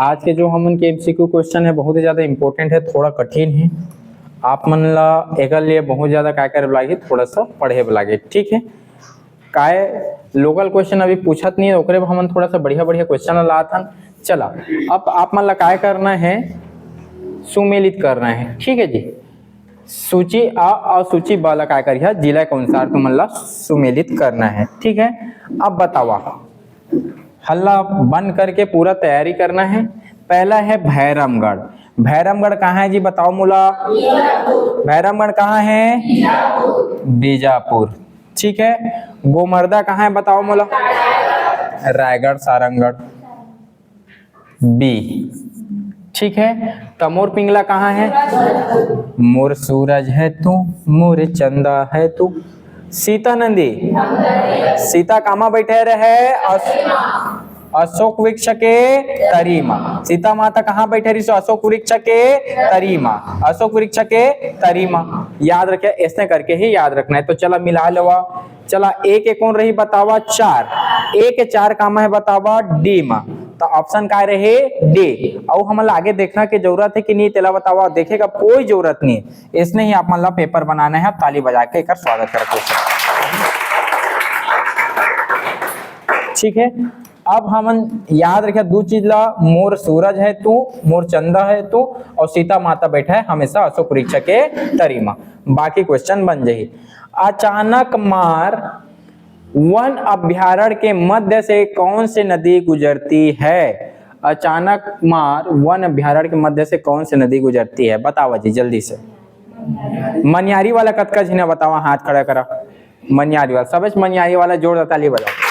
आज के जो हम उनके एमसीक्यू क्वेश्चन है बहुत ही ज्यादा इंपॉर्टेंट है, थोड़ा कठिन है। आप मन ला एक लिए बहुत ज्यादा काय करे लागे, थोड़ा सा पढ़े लागे, ठीक है। काय लोकल क्वेश्चन अभी पूछत नहीं है, ओकरे हम थोड़ा सा बढ़िया बढ़िया क्वेश्चन ला था। चला अब आप मन ला काय करना है, सुमेलित करना है, ठीक है जी। सूची आ और सूची ब ला काय करिए जिला के अनुसार तुम ला सुमेलित करना है, ठीक है। अब बतावा, हल्ला बंद करके पूरा तैयारी करना है। पहला है भैरमगढ़। भैरमगढ़ कहाँ है जी, बताओ मुला। भैरमगढ़ कहाँ है, बीजापुर, ठीक है। गोमर्दा कहाँ है, बताओ मुला। रायगढ़ सारंगगढ़, बी, ठीक है। तमोर पिंगला कहाँ है, मोर सूरज है तू, मोर चंदा है तू। सीता नंदी, सीता कामा बैठे रहे, अशोक वृक्ष के तरीमा। सीता माता कहाँ बैठे रही, अशोक वृक्ष के तरीमा, अशोक वृक्ष के तरीमा। याद रखे, ऐसे करके ही याद रखना है। तो चला मिला लेवा। चला एक एक कौन रही बतावा, चार। एक के चार कामा है बतावा, डी मा। तो ऑप्शन का रहे डी। और हम आगे देखना की जरूरत है कि नहीं, तेला बतावा, देखेगा कोई जरूरत नहीं। इसने ही आप मन ला पेपर बनाना है, ताली बजा के एक स्वागत करके, ठीक है। अब हम याद रखे दो चीज ला, मोर सूरज है तू, मोर चंदा है तू, और सीता माता बैठा है हमेशा अशोक वृक्ष के तरीमा। बाकी क्वेश्चन बन जाही। अचानक मार वन अभ्यारण्य के मध्य से कौन सी नदी गुजरती है। अचानक मार वन अभ्यारण्य के मध्य से कौन सी नदी गुजरती है, बतावा जी जल्दी से। मनियारी वाला कतका झिना बतावा, हाथ खड़ा करा। मनियारी वाला, सब मनियारी वाला जोर ताली बजाओ।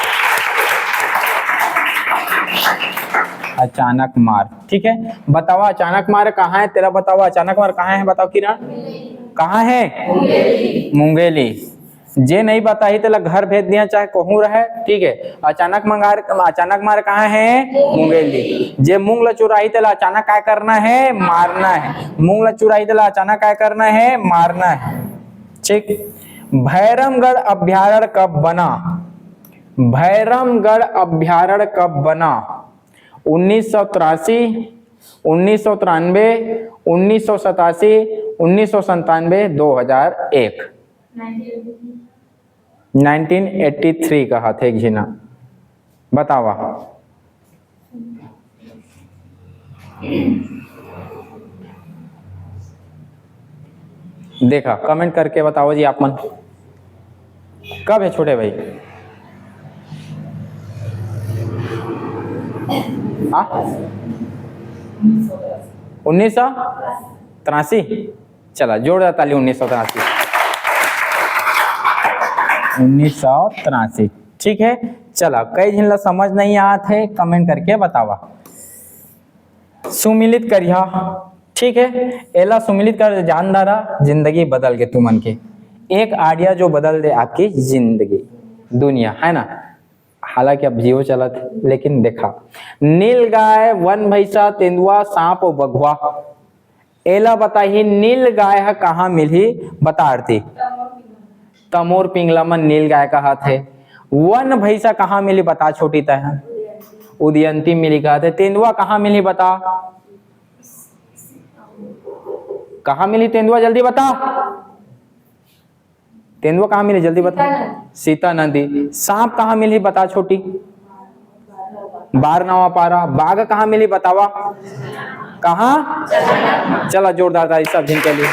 अचानक मार, ठीक है। बतावा अचानक मार कहाँ है, तेरा बतावा अचानक मार कहाँ है, बताओ किरण। कहाँ है, मुंगेली। जे नहीं बताही तेला घर भेज दिया, चाहे कहूँ रहे, ठीक है। अचानक मार कहाँ है, मुंगेली। जे मूंग ला चुराही तेला अचानक क्या करना है, मारना है। मूंग ला चुराही तेला अचानक क्या करना है, मारना है, ठीक। भैरमगढ़ अभ्यारण्य कब बना। भैरमगढ़ अभ्यारण्य कब बना। 1983, 1993, 1987, 1997, 2001। 1983 कहा थे घिना, बतावा। देखा कमेंट करके बताओ जी आप मन, कब है छोटे भाई। 1983। चला जोड़ ताली, 1983, 1983, ठीक है। चला कई जिन ला समझ नहीं आते है, कमेंट करके बतावा। सुमिलित करिया, ठीक है। एला सुमिलित कर, जानदारा जिंदगी बदल के तुमन के। एक आइडिया जो बदल दे आपकी जिंदगी, दुनिया, है ना। हालांकि अब जियो चलत, लेकिन देखा नील गाय, वन भैंसा, तेंदुआ, सांप और बघुआ। एला बताही नील गाय है कहाँ मिली, बता आरती। तमोर पिंगला में नील गाय कहा थे। वन भैंसा कहाँ मिली, बता छोटी तह। उदयंती मिली कहा थे। तेंदुआ कहाँ मिली, बता। कहाँ मिली तेंदुआ, जल्दी बता। तेंदुआ कहाँ मिली, जल्दी बता। सीता नदी। सांप कहाँ मिली, बता छोटी। बारनवा पारा। बाघ कहाँ मिली, बतावा। कहाँ, चला जोरदार ताली सब दिन के लिए।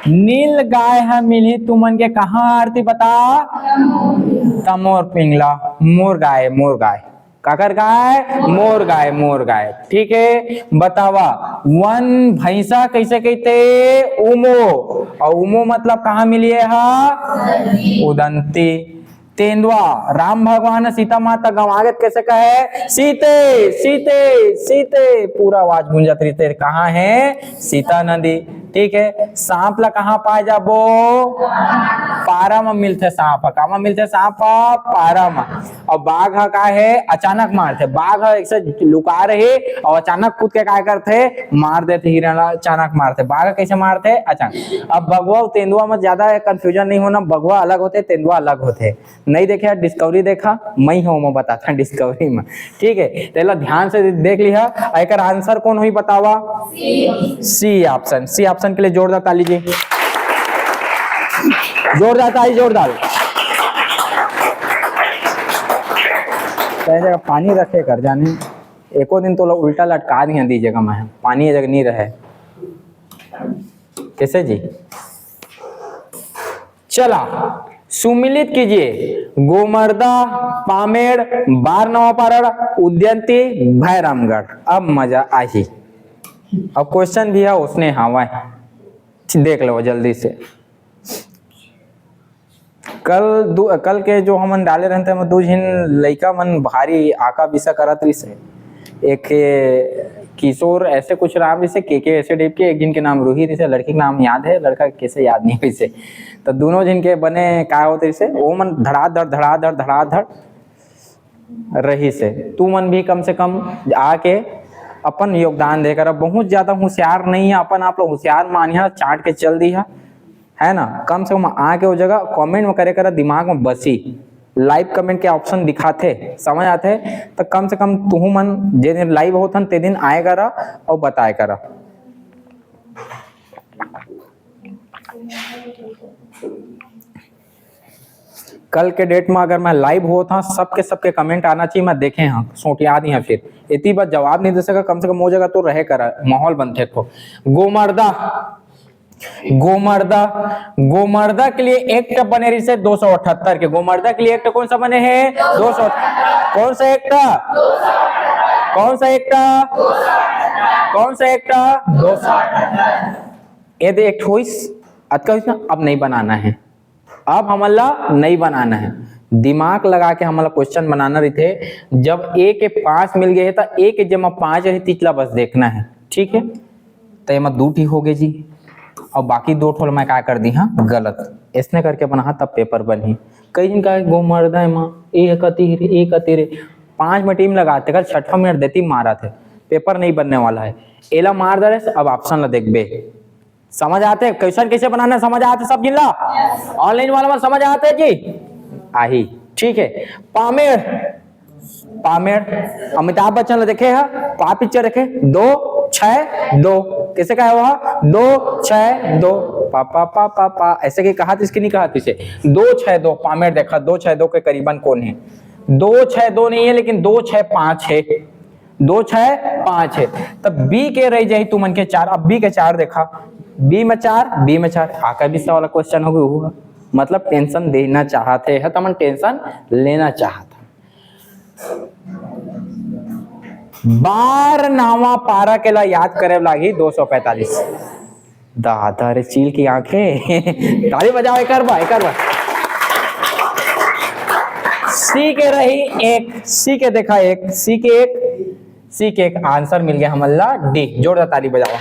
नील गाय है मिली तुमन के कहाँ, आरती बता। तमोर पिंगला। मोर गाय, मोर गाय। काकर गाय, मोर गाय, मोर गाय, ठीक है। बतावा वन भैंसा कैसे कहते, उमो। और उमो मतलब कहाँ मिली है, उदंती। तेंदुआ राम भगवान सीता माता गवागत कैसे कहे, सीते सीते सीते, पूरा आवाज गूंजत रही, कहाँ है, सीता नदी। ठीक है। सांप ला कहाँ पाए जाबो? पारा में मिलते सांप, कहाँ मिलते सांप? पारा में। और बाघ का है अचानक मारते, बाघ ऐसे लुका रहे और अचानक कूद के काय करते, मार देते हिरण, अचानक मारते। बाघ कैसे मारते? अचानक। अब बगवा और तेंदुआ में ज्यादा कंफ्यूजन नहीं होना, बगवा अलग होते, तेंदुआ अलग होते। नहीं देखे डिस्कवरी देखा, मैं हूँ मैं बताता डिस्कवरी में, ठीक है। तो ध्यान से देख लिया। एक आंसर कौन हुई बतावा? C option. सी ऑप्शन के लिए जोरदार ताली जी, जोरदार ताली, जोरदार। जगह पानी रखे कर जाने, एको दिन तो लोग उल्टा लटका दिया दी जगह में, पानी जगह नहीं रहे कैसे जी? चला सुमिलित कीजिए, गोमर्दा, पामेड़, बारनवापारा, उद्यंती, भैरमगढ़। अब मजा आई। अब क्वेश्चन भी है उसने हवा देख लो जल्दी से। कल के जो हमन डाले रहते हैं दो झिन लइका मन भारी आका बिसा करत रही से। एक किशोर ऐसे कुछ नाम जैसे के ऐसे टाइप के, एक जिन के नाम रूही जैसे, लड़की का नाम याद है, लड़का कैसे याद नहीं वैसे। तो दोनों जिन के बने क्या होते जैसे, वो मन धड़ाधड़ रही से। तू मन भी कम से कम आके अपन योगदान देकर, अब बहुत ज्यादा होशियार नहीं है अपन, आप लोग होशियार मानिया चाट के चल दिया है ना। कम से कम आके वो जगह कमेंट में करे कर, दिमाग में बसी। लाइव कमेंट के ऑप्शन दिखाते समझ आते, तो कम से कम तुहू मन जे दिन लाइव होथन ते दिन आए करा और बताए करा। कल के डेट में अगर मैं लाइव होता सबके कमेंट आना चाहिए, मैं देखे हाँ सोटिया दी है, फिर इतनी बात जवाब नहीं दे सका, कम से कम वो जगह तो रहे करा, माहौल बनते को। गोमर्दा के लिए एक्ट बने रही से 278 के। गोमर्दा के लिए एक्ट कौन सा बने हैं? 200। कौन सा एक्ट? कौन सा एक्ट? कौन सा एक्ट? 200। ये दे एक्ट हुई अब नहीं बनाना है, अब हमला नहीं बनाना है, दिमाग लगा के हमला क्वेश्चन बनाना रही थे। जब ए के 5 मिल गए तो ए के जमा 5 रही, तीसरा बस देखना है, ठीक है। तो ये 2 ठी हो गए जी, और बाकी 2 ठोल मैं क्या कर दी हाँ गलत, इसने करके बना तब पेपर बनी। कई दिन का गोमर्दा माँ एक 5 में टीम लगाते, कल 6वां मिनट देती मारा थे, पेपर नहीं बनने वाला है। एला मार दे रहे, अब ऑप्शन ला देख बे, समझ आते क्वेश्चन कैसे बनाना, समझ आते सब जिला ऑनलाइन वाला में समझ आते जी आही, ठीक है। पामेड़ अमिताभ बच्चन ने देखे है, पा पिक्चर देखे 2-6-2 कैसे कहा हुआ 2-6-2 पा ऐसे की कहा इसकी नहीं कहा इसे 2-6-2 पामेड़ देखा 2-6-2 के करीबन कौन है 2-6-2 नहीं है लेकिन 2-6-5 है 2-6-5 है तब बी के रह जाए तू मन के 4 अब बी के 4 देखा बी में 4 आका भी सवाल क्वेश्चन हो गया मतलब टेंशन देना चाहते है तो मन टेंशन लेना चाहता बारनवा पारा के ला याद करे लागी 245 दादा रे चील की आंखें ताली बजाओ एक बार सी के रही एक सी के देखा एक सी के एक आंसर मिल गया हमला डी जोरदार ताली बजाओ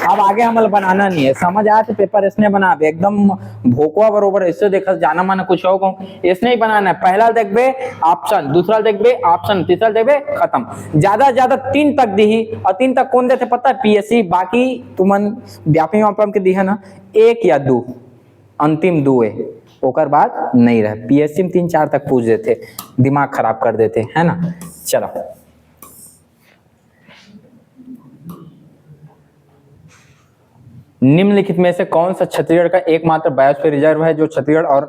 अब आगे हमल बनाना नहीं है समझ आया तो पेपर इसने बना एकदम भोकवा बरोबर इससे देखा जाना माना कुछ हो इसने ही बनाना है पहला देखबे ऑप्शन दूसरा देखबे ऑप्शन तीसरा देखबे खत्म ज्यादा से ज्यादा 3 तक दी और 3 तक कौन देते पता है पीएससी बाकी तुमन व्यापी वापम के दी है ना 1 या 2 अंतिम 2 है ओकर बाद नहीं रहे पीएससी में 3-4 तक पूछ देते दिमाग खराब कर देते है ना चलो निम्नलिखित में से कौन सा छत्तीसगढ़ का एकमात्र बायोस्फीयर रिजर्व है जो छत्तीसगढ़ और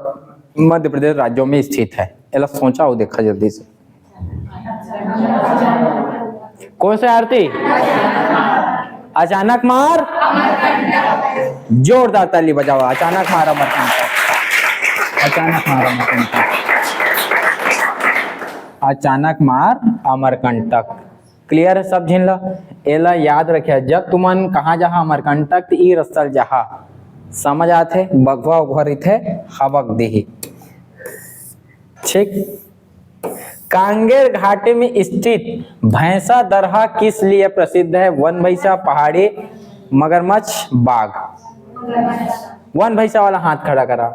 मध्य प्रदेश राज्यों में स्थित है एला सोचा हो देखा जल्दी से कौन सा आरती अचानक मार जोरदार ताली बजाओ अचानक मार अमरकंटक क्लियर है सब झिन ला एला याद रखे जब तुमन कहा जहा अमरकंटक ई रसल जहा समझ आते बगवा उघर थे हवक दी ठीक कांगेर घाटी में स्थित भैंसा दरहा किस लिए प्रसिद्ध है? वन भैंसा, पहाड़ी, मगरमच्छ, बाघ। वन भैंसा वाला हाथ खड़ा करा।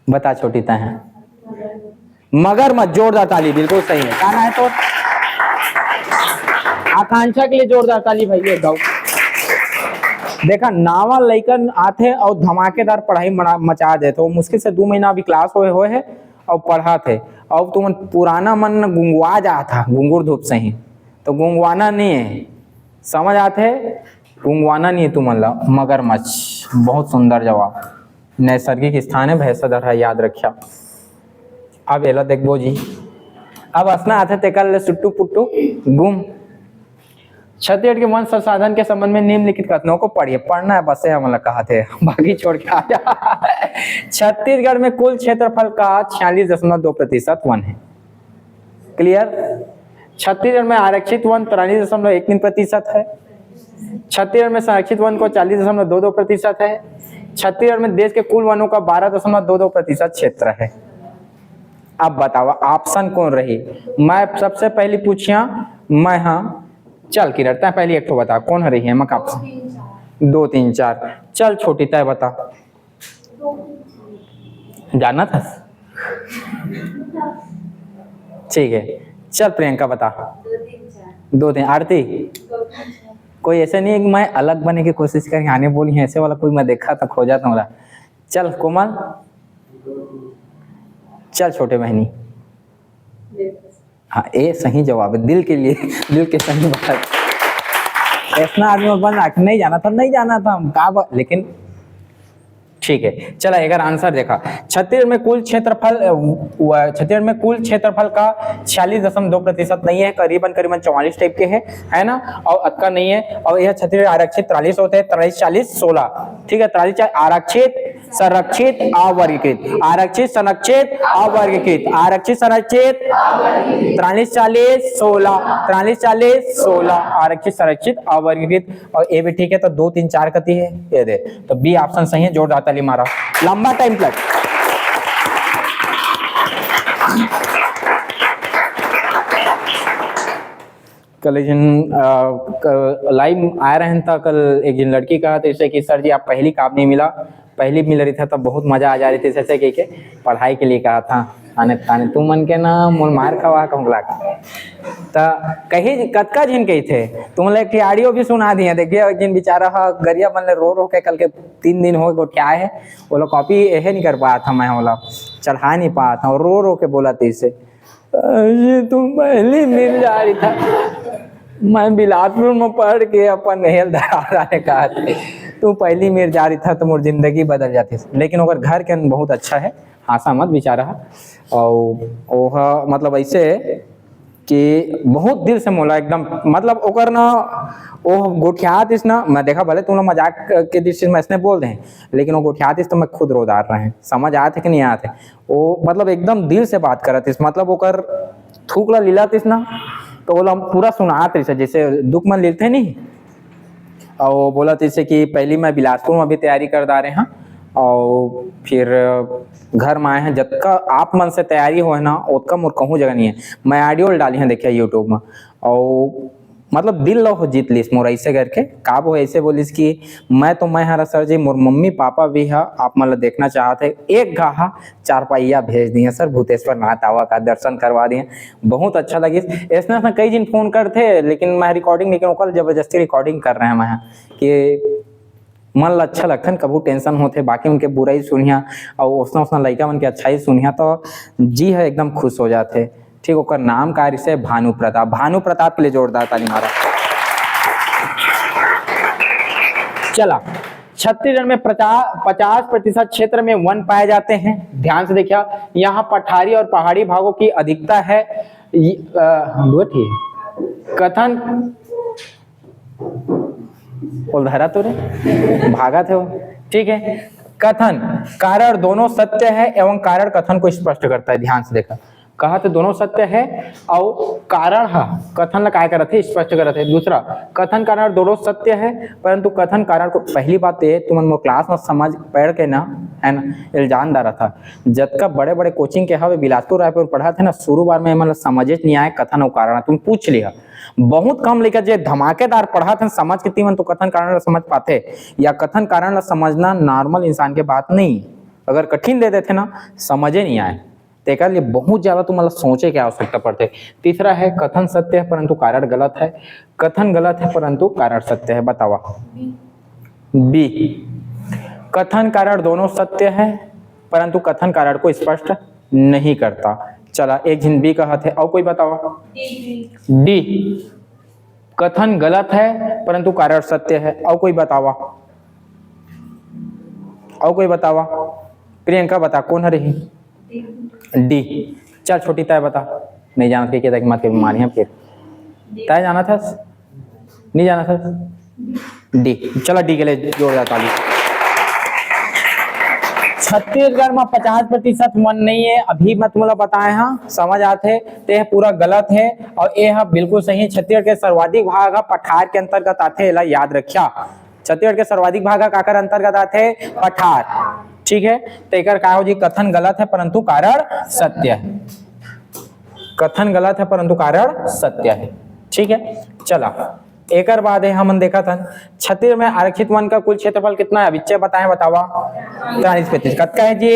बता छोटी है मगरमच्छ। जोरदार ताली, बिल्कुल सही है। गाना है तो आकांक्षा के लिए जोरदार ताली भैया गाओ। देखा नावा लइकन आते और धमाकेदार पढ़ाई मचा दे, तो मुश्किल से 2 महीना अभी क्लास हुए है और पढ़ा थे। और तुम पुराना मन गुंगवा जा था गुंगुर धूप से ही, तो गुंगवाना नहीं है, समझ आते गुंगवाना नहीं है तुम। मगरमच्छ, बहुत सुंदर जवाब। नैसर्गिक स्थान है भैंसा दरहा, याद रखा। अब एला देखबो जी, अब असना आते तेकल सुट्टू पुट्टू गुम। छत्तीसगढ़ के वन संसाधन के संबंध में निम्नलिखित कथनों को पढ़िए। पढ़ना है बस, हम लोग कहा थे, बाकी छोड़ के आ जा। छत्तीसगढ़ में कुल क्षेत्रफल का 46.2% वन है। क्लियर? छत्तीसगढ़ में आरक्षित वन 43.13% है। छत्तीसगढ़ में संरक्षित वन को 40.22% है। छत्तीसगढ़ में देश के कुल वनों का 12.22% क्षेत्र है। अब बताओ ऑप्शन कौन रही? मैं सबसे पहली पूछिया, मैं हाँ चल की रटता है पहले एक तो बता कौन रही है? मक ऑप्शन 2 3 4। चल छोटी तय बता, जाना था? ठीक है, चल प्रियंका बता। 2 3 आरती। कोई ऐसे नहीं है कि मैं अलग बनने की कोशिश करके आने बोली है, ऐसे वाला कोई मैं देखा तो खो जाता हूँ। चल कोमल। चल छोटे बहनी। हाँ ये सही जवाब है, दिल के लिए, दिल के सही बात। ऐसा आदमी बन नहीं जाना था, नहीं जाना था हम का, लेकिन ठीक है। चला अगर आंसर देखा, छत्तीसगढ़ में कुल क्षेत्रफल का 46.2% नहीं है, करीबन 44 टाइप के है ना, और अक्का नहीं है। और यह छत्तीसगढ़ आरक्षित 43 होते हैं, 43 40 16। ठीक है, 43 आरक्षित संरक्षित अवर्गीकृत, आरक्षित संरक्षित अवर्गीकृत, आरक्षित संरक्षित 43 40 16, 43 40 16 आरक्षित संरक्षित अवर्गीकृत। और ये भी ठीक है, तो 2 3 4 कती है ये दे, तो बी ऑप्शन सही है। जोरदार ताली मारा, लंबा टाइम प्लस। कल एक जन लाइव आ रहे हैं, कल एक जन लड़की कहा तो इसे कि सर जी आप पहली काम नहीं मिला, पहली मिल रही था तब बहुत मजा आ जा रही थी, जैसे कि के पढ़ाई के लिए कहा था आने ताने तू मन के ना मोल मार खवा कहला तो कही कतका जिन कही थे तुम लोग ऑडियो भी सुना दिए। देखिए जिन बेचारा गरिया मन रो रो के कल के 3 दिन हो गए है, वो लोग कॉपी यह नहीं कर पाया था, मैं वो लोग चढ़ा नहीं पाया था, और रो रो के बोला थी इसे तुम पहली मिल जा रही था, मैं बिलासपुर में पढ़ के अपन हेल धरा ने कहा तू पहली मेर जा रही था तो मोर जिंदगी बदल जाती। लेकिन ओकर घर के बहुत अच्छा है, हासा मत बेचारा। और मतलब ऐसे कि बहुत दिल से मोला एकदम, मतलब ओकर ना वो गोठियात इस ना, मैं देखा भले तुम लोग मजाक के दृष्टि में ऐसे बोल दें, लेकिन वो गोठियात इस तो मैं खुद रोदार रहे हैं, समझ आते कि नहीं आते। वो मतलब एकदम दिल से बात करत इस, मतलब ओकर थूक ला लीला तिस ना, तो वो पूरा सुनात रही जैसे दुख मन लेते नहीं। और वो बोला जैसे कि पहली मैं बिलासपुर में भी तैयारी कर दा रहे हैं, और फिर घर में आए हैं, जब का आप मन से तैयारी हो है ना उतका मोर कहूँ जगह नहीं है। मैं ऑडियो डाली हैं देखिए यूट्यूब में, और मतलब दिल लो हो जीत लीस मोर ऐसे करके काब हो ऐसे बोलिस कि मैं हरा सर जी मोर मम्मी पापा भी है, आप मतलब देखना चाहते एक घाहा 4 पहिया भेज दिए सर, भूतेश्वर नाथ आवा का दर्शन करवा दिए, बहुत अच्छा लगी। ऐसा कई दिन फोन करते, लेकिन मैं रिकॉर्डिंग, लेकिन कल जबरदस्ती रिकॉर्डिंग कर रहे हैं मैं कि मन ला अच्छा लगता है, कबू टेंशन होते, बाकी उनके बुराई सुनिया और उसना लड़का मन के अच्छाई सुनिया तो जी है एकदम खुश हो जाते। ठीक, ओकर नाम का से भानु प्रताप, भानु प्रताप के लिए जोरदार ताली मारा। चला, छत्तीसगढ़ में 50% क्षेत्र में वन पाए जाते हैं। ध्यान से देखिए, यहाँ पठारी और पहाड़ी भागों की अधिकता है। कथन धरा तो रे भागा थे वो, ठीक है। कथन कारण दोनों सत्य है एवं कारण कथन को स्पष्ट करता है। ध्यान से देखा, कहा तो दोनों सत्य है और कारण है कथन ला काय करत है, स्पष्ट करत है। दूसरा, कथन कारण दोनों सत्य है, परंतु कथन कारण को, पहली बात ये तुम क्लास में समझ पढ़ के ना है ना, इल्जानदार था। जब का बड़े बड़े कोचिंग के हवे बिलासपुर रायपुर पढ़ा थे ना, शुरू बार में मतलब समझे नहीं आए कथन और कारण, तुम पूछ लिया बहुत कम लेकर जो धमाकेदार पढ़ा था समझ के तीवन तो कथन कारण समझ पाते, या कथन कारण समझना नॉर्मल इंसान के बात नहीं, अगर कठिन दे देते ना समझे नहीं आए तो एक लिए बहुत ज्यादा तो मतलब सोचे की आवश्यकता पड़ते। तीसरा है कथन सत्य है परंतु कारण गलत है, कथन गलत है परंतु कारण सत्य है, बतावा। बी, कथन कारण दोनों सत्य है परंतु कथन कारण को स्पष्ट नहीं करता। चला एक जिन बी का हाथ है, और कोई बतावा। डी, कथन गलत है परंतु कारण सत्य है, और कोई बतावा, और कोई बतावा। प्रियंका बता कौन है रही। डी, चल छोटी तय बता, नहीं जाना था कि मत के बीमारियां फिर तय जाना था, नहीं जाना था। डी, चलो डी के लिए जोरदार ताली। छत्तीसगढ़ में 50% वन नहीं है, अभी मैं तुम्हें बताए हाँ समझ आते तो यह पूरा गलत है और यह बिल्कुल सही है। छत्तीसगढ़ के सर्वाधिक भाग पठार के अंतर्गत आते, याद रखिया छत्तीसगढ़ के सर्वाधिक भाग काकर अंतर्गत आते, पठार, ठीक है। तो एक का जी कथन गलत है परंतु कारण सत्य है, कथन गलत है परंतु कारण सत्य है, ठीक है। चला एक बाद है हम देखा था छत्तीसगढ़ में आरक्षित वन का कुल क्षेत्रफल कितना है, विच्चे बताएं, बतावा। 43%, कत्का है जी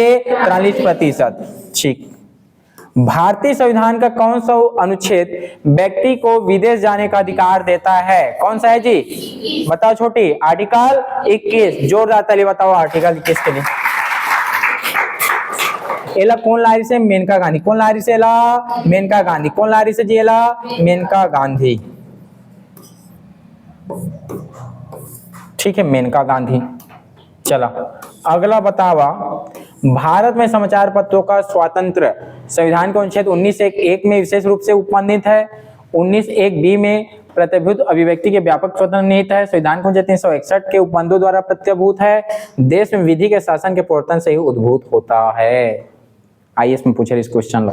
43%, ठीक। भारतीय संविधान का कौन सा अनुच्छेद व्यक्ति को विदेश जाने का अधिकार देता है, कौन सा है जी, बताओ छोटी। आर्टिकल 21, जोरदार ताली बताओ आर्टिकल 21 के लिए। एला कौन लारी से, मेनका गांधी। कौन लारी से, एला मेनका गांधी। कौन लारी से जी, एला मेनका गांधी, ठीक है, मेनका गांधी। चला अगला बतावा, भारत में समाचार पत्रों का स्वातंत्र संविधान के अनुच्छेद 19(1) में विशेष रूप से उपबंधित है। 19(1)(b) में प्रतिभूत अभिव्यक्ति के व्यापक स्वतंत्र निहित है। संविधान के अनुच्छेद 361 के उपबंधों द्वारा प्रत्यभूत है। देश में विधि के शासन के प्रवर्तन से ही उद्भूत होता है। आइए इसमें पूछे इस क्वेश्चन लो,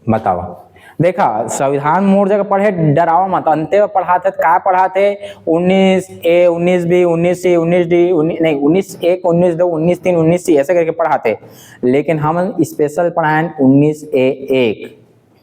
बतावा। देखा संविधान मोर जगह पढ़े डरावा मत, अंते में पढ़ाते क्या पढ़ाते, 19(a), 19(b), 19(c), 19(d), नहीं 19(1), 19(2), 19(3), 19(c) ऐसे करके पढ़ाते, लेकिन हम स्पेशल पढ़ाए 19(a)(1),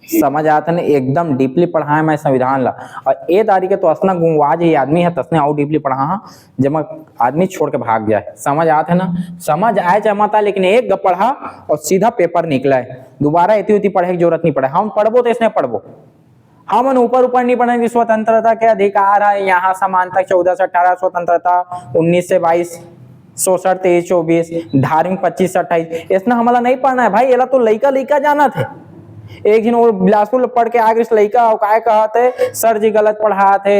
समझ आता ना, एकदम डीपली पढ़ाए मैं संविधान ला। और ए तारीख तो असना गुंगवाज ही आदमी है तसने और डीपली पढ़ा जब आदमी छोड़ के भाग जाए, समझ आते ना, समझ आए चाहे मत आए, लेकिन एक गप पढ़ा और सीधा पेपर निकला है, दोबारा इतनी उतनी पढ़े की जरूरत नहीं पड़े। हम पढ़बो तो इसने पढ़बो, हम ऊपर ऊपर नहीं पढ़ेंगे। स्वतंत्रता के अधिकार है यहाँ, समानता 14 से 18, स्वतंत्रता 19 से 22, 66, 23, 24, धार्मिक 25 से 28, इसने हमारा नहीं पढ़ना है भाई, ये तो लइका लइका जाना थे। एक दिन और बिलासपुर पढ़ के आगे लइका काय कहते, सर जी गलत पढ़ाते।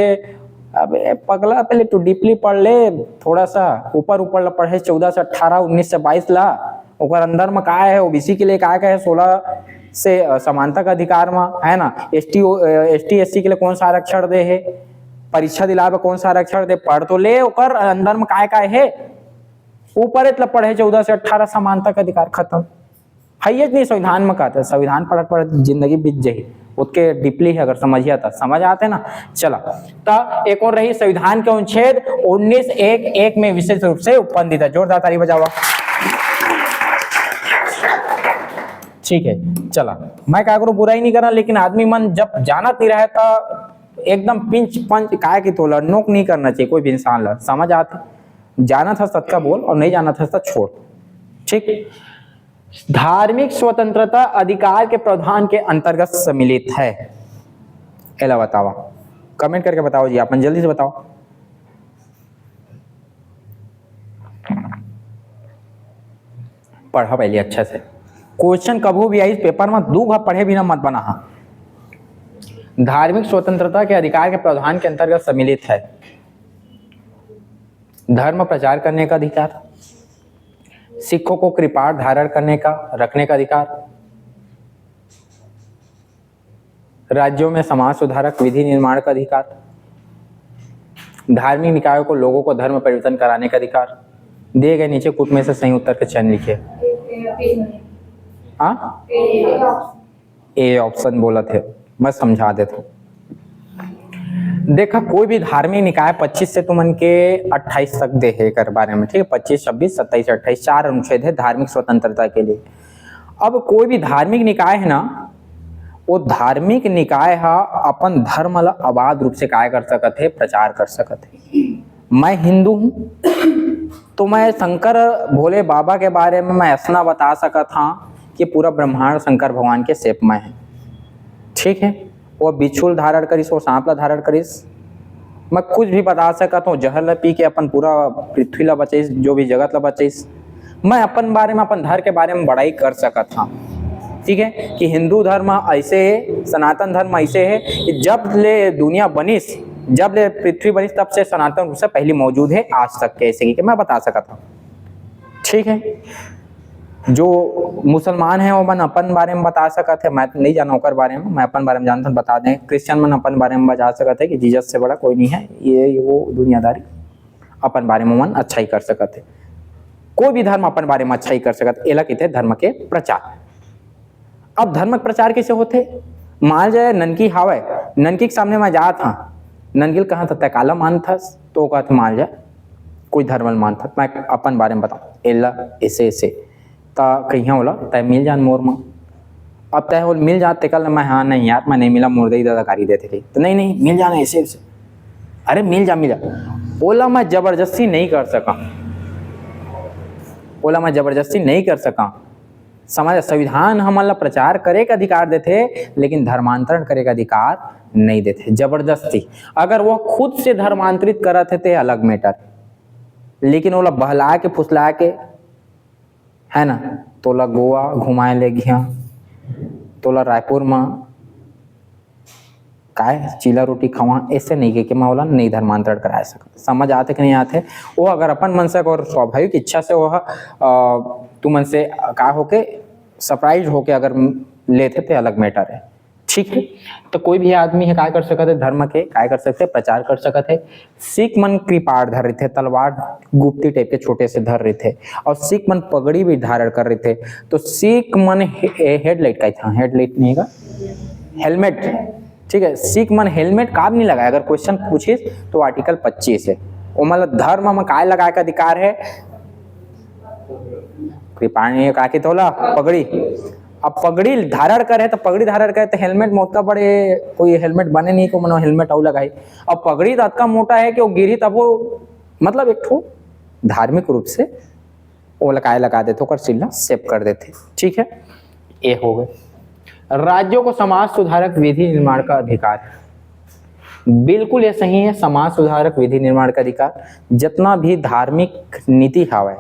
अबे पगला पहले तू डीपली पढ़ ले, थोड़ा सा ऊपर ऊपर पढ़े 14 से 18, 19 से 22 ला, और अंदर में काय है ओबीसी के लिए काय है, 16 से समानता का अधिकार में है ना, एसटी एससी के लिए कौन सा आरक्षण दे है, परीक्षा दिलावे कौन सा आरक्षण दे, पढ़ तो ले, और अंदर में काय काय है, ऊपर इतना पढ़े 14 से 18 समानता का अधिकार खत्म है नहीं। संविधान में कहते संविधान पढ़ पढ़ जिंदगी बीत जाही, उसके डीपली है अगर समझिए तो समझ आते ना। चला तो एक और रही संविधान के अनुच्छेद 19(1)(1) में विशेष रूप से उपबंधित है, जोरदार ताली बजावा, ठीक है। चला मैं क्या करूं, बुराई नहीं करना, लेकिन आदमी मन जब जानत नहीं रहे तो एकदम पिंच पंच काय की तोला नोक नहीं करना चाहिए कोई भी इंसान ला, समझ आते, जाना था सत्ता बोल और नहीं जाना था सत्ता छोड़, ठीक। धार्मिक स्वतंत्रता अधिकार के प्रावधान के अंतर्गत सम्मिलित है, एला बताओ, कमेंट करके बताओ जी, अपन जल्दी से बताओ। पढ़ा पहले अच्छे से, क्वेश्चन कभी भी आई इस पेपर में दू पढ़े बिना मत बना। धार्मिक स्वतंत्रता के अधिकार के प्रावधान के अंतर्गत सम्मिलित है धर्म प्रचार करने का अधिकार, सिखों को कृपाण धारण करने का रखने का अधिकार, राज्यों में समाज सुधारक विधि निर्माण का अधिकार, धार्मिक निकायों को लोगों को धर्म परिवर्तन कराने का अधिकार। दिए गए नीचे कूट में से सही उत्तर के चयन लिखिए। हाँ ए ऑप्शन बोला थे, मैं समझा देता हूँ। देखा कोई भी धार्मिक निकाय 25 से तुमन के 28 तक दे है कर बारे में, ठीक है। 25, 26, 27, 28 4 अनुच्छेद है धार्मिक स्वतंत्रता के लिए। अब कोई भी धार्मिक निकाय है ना, वो धार्मिक निकाय अपन धर्म ला अबाध रूप से काय कर सकत है, प्रचार कर सकत है। मैं हिंदू हूँ तो मैं शंकर भोले बाबा के बारे में मैं ऐसा बता सकत हाँ कि पूरा ब्रह्मांड शंकर भगवान के सेप में है, ठीक है। वो बिच्छू धारण करिस, वो सांप ला धारण करिस, मैं कुछ भी बता सकत हूँ। जहर ला पी के अपन पूरा पृथ्वी ला बचाइस, जो भी जगत ला बचाइस। मैं अपन बारे में, अपन धर्म के बारे में बड़ाई कर सकत हाँ, ठीक है। कि हिंदू धर्म ऐसे है, सनातन धर्म ऐसे है कि जब ले दुनिया बनिस, जब ले पृथ्वी बनिस, तब से सनातन रूप से पहले मौजूद है आज तक के, ऐसे कि मैं बता सकता हूँ, ठीक है। जो मुसलमान है वो मन अपन बारे में बता सकत है, मैं नहीं जाना ओकर बारे में, मैं अपन बारे में जानता हूँ, बता दें। क्रिश्चियन मन अपन बारे में बता सकत है कि जीसस से बड़ा कोई नहीं है, ये वो दुनियादारी अपन बारे में मन अच्छा ही कर सकत है। कोई भी धर्म अपन बारे में अच्छा ही कर सकत, एला कहते धर्म के प्रचार। अब धर्म प्रचार कैसे होते, मान जाए ननकी हावे, ननकी के सामने मैं जात हाँ, ननकिल कहा था तय काला मानथस, तो कहत मान जाए कोई धर्म मानथस, मैं अपन बारे में बताऊँ एला ऐसे ऐसे, ता कहीं होला तय मिल जान मोर में। अब तय होल मिल जाते कल, मैं हाँ नहीं यार मैं नहीं मिला, मोर दे दादा गाड़ी देते कहीं, तो नहीं मिल जाना ऐसे ऐसे, अरे मिल जा बोला मैं जबरदस्ती नहीं कर सका, बोला मैं जबरदस्ती नहीं कर सका। समाज संविधान हमला प्रचार करे का अधिकार देते, लेकिन धर्मांतरण करे का अधिकार नहीं देते, जबरदस्ती। अगर वो खुद से धर्मांतरित करत है तो अलग मैटर, लेकिन वो बहला के फुसला के है ना, तोला गोवा घुमाए ले गया, तोला रायपुर में काय चीला रोटी खवा, ऐसे नहीं कि मैं बोला नहीं धर्मांतरण करा सकता। समझ आते कि नहीं आते, वो अगर अपन मन से और स्वाभाविक इच्छा से वह तू मन से का होके सरप्राइज होके अगर लेते थे अलग मैटर है, ठीक है। तो कोई भी आदमी है काय कर सकते है, धर्म के काय कर सकते, प्रचार कर सकते है। सिख मन कृपाण धर रहे थे, तलवार गुप्ती टाइप के छोटे से धर रहे थे, और सिख मन पगड़ी भी धारण कर रहे थे। तो सिख मन हेडलाइट का था, हेडलाइट नहीं का हेलमेट, ठीक है। सिख मन हेलमेट काब नहीं लगाया, अगर क्वेश्चन पूछिस तो आर्टिकल 25 है, वो मतलब धर्म में काय लगाए का अधिकार है, कृपाण का के तोला पगड़ी। अब पगड़ी धारण करे तो पगड़ी धारण करे तो हेलमेट मोटा बड़े, कोई हेलमेट बने नहीं को मनो हेलमेट आउ लगाई। अब पगड़ी तो इतना मोटा है कि वो गिरी तब वो मतलब एक ठो धार्मिक रूप से वो लगा देते, कर सिल्ला सेव कर देते, ठीक है। ये हो गए। राज्यों को समाज सुधारक विधि निर्माण का अधिकार है, बिल्कुल ये सही है। समाज सुधारक विधि निर्माण का अधिकार, जितना भी धार्मिक नीति हवा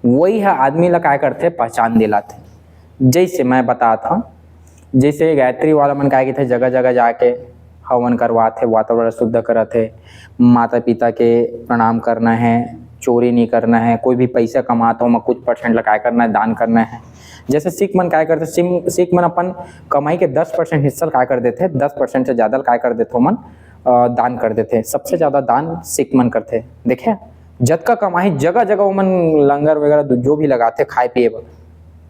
वही है आदमी ला काय करते पहचान दिलाते। जैसे मैं बता था, जैसे गायत्री वाला मन काय थे जगह जगह जाके हवन करवाते, वातावरण शुद्ध कराते, माता पिता के प्रणाम करना है, चोरी नहीं करना है, कोई भी पैसा कमाता हो मैं कुछ % ला काय करना है, दान करना है। जैसे सिख मन काय करते, सिख मन अपन कमाई के 10% हिस्सा काय कर देते, 10% से ज्यादा काय कर देते मन दान कर देते। सबसे ज्यादा दान सिख मन करते, देखे जद का कमाई जगह जगह वो मन लंगर वगैरह जो भी लगाते खाए पिए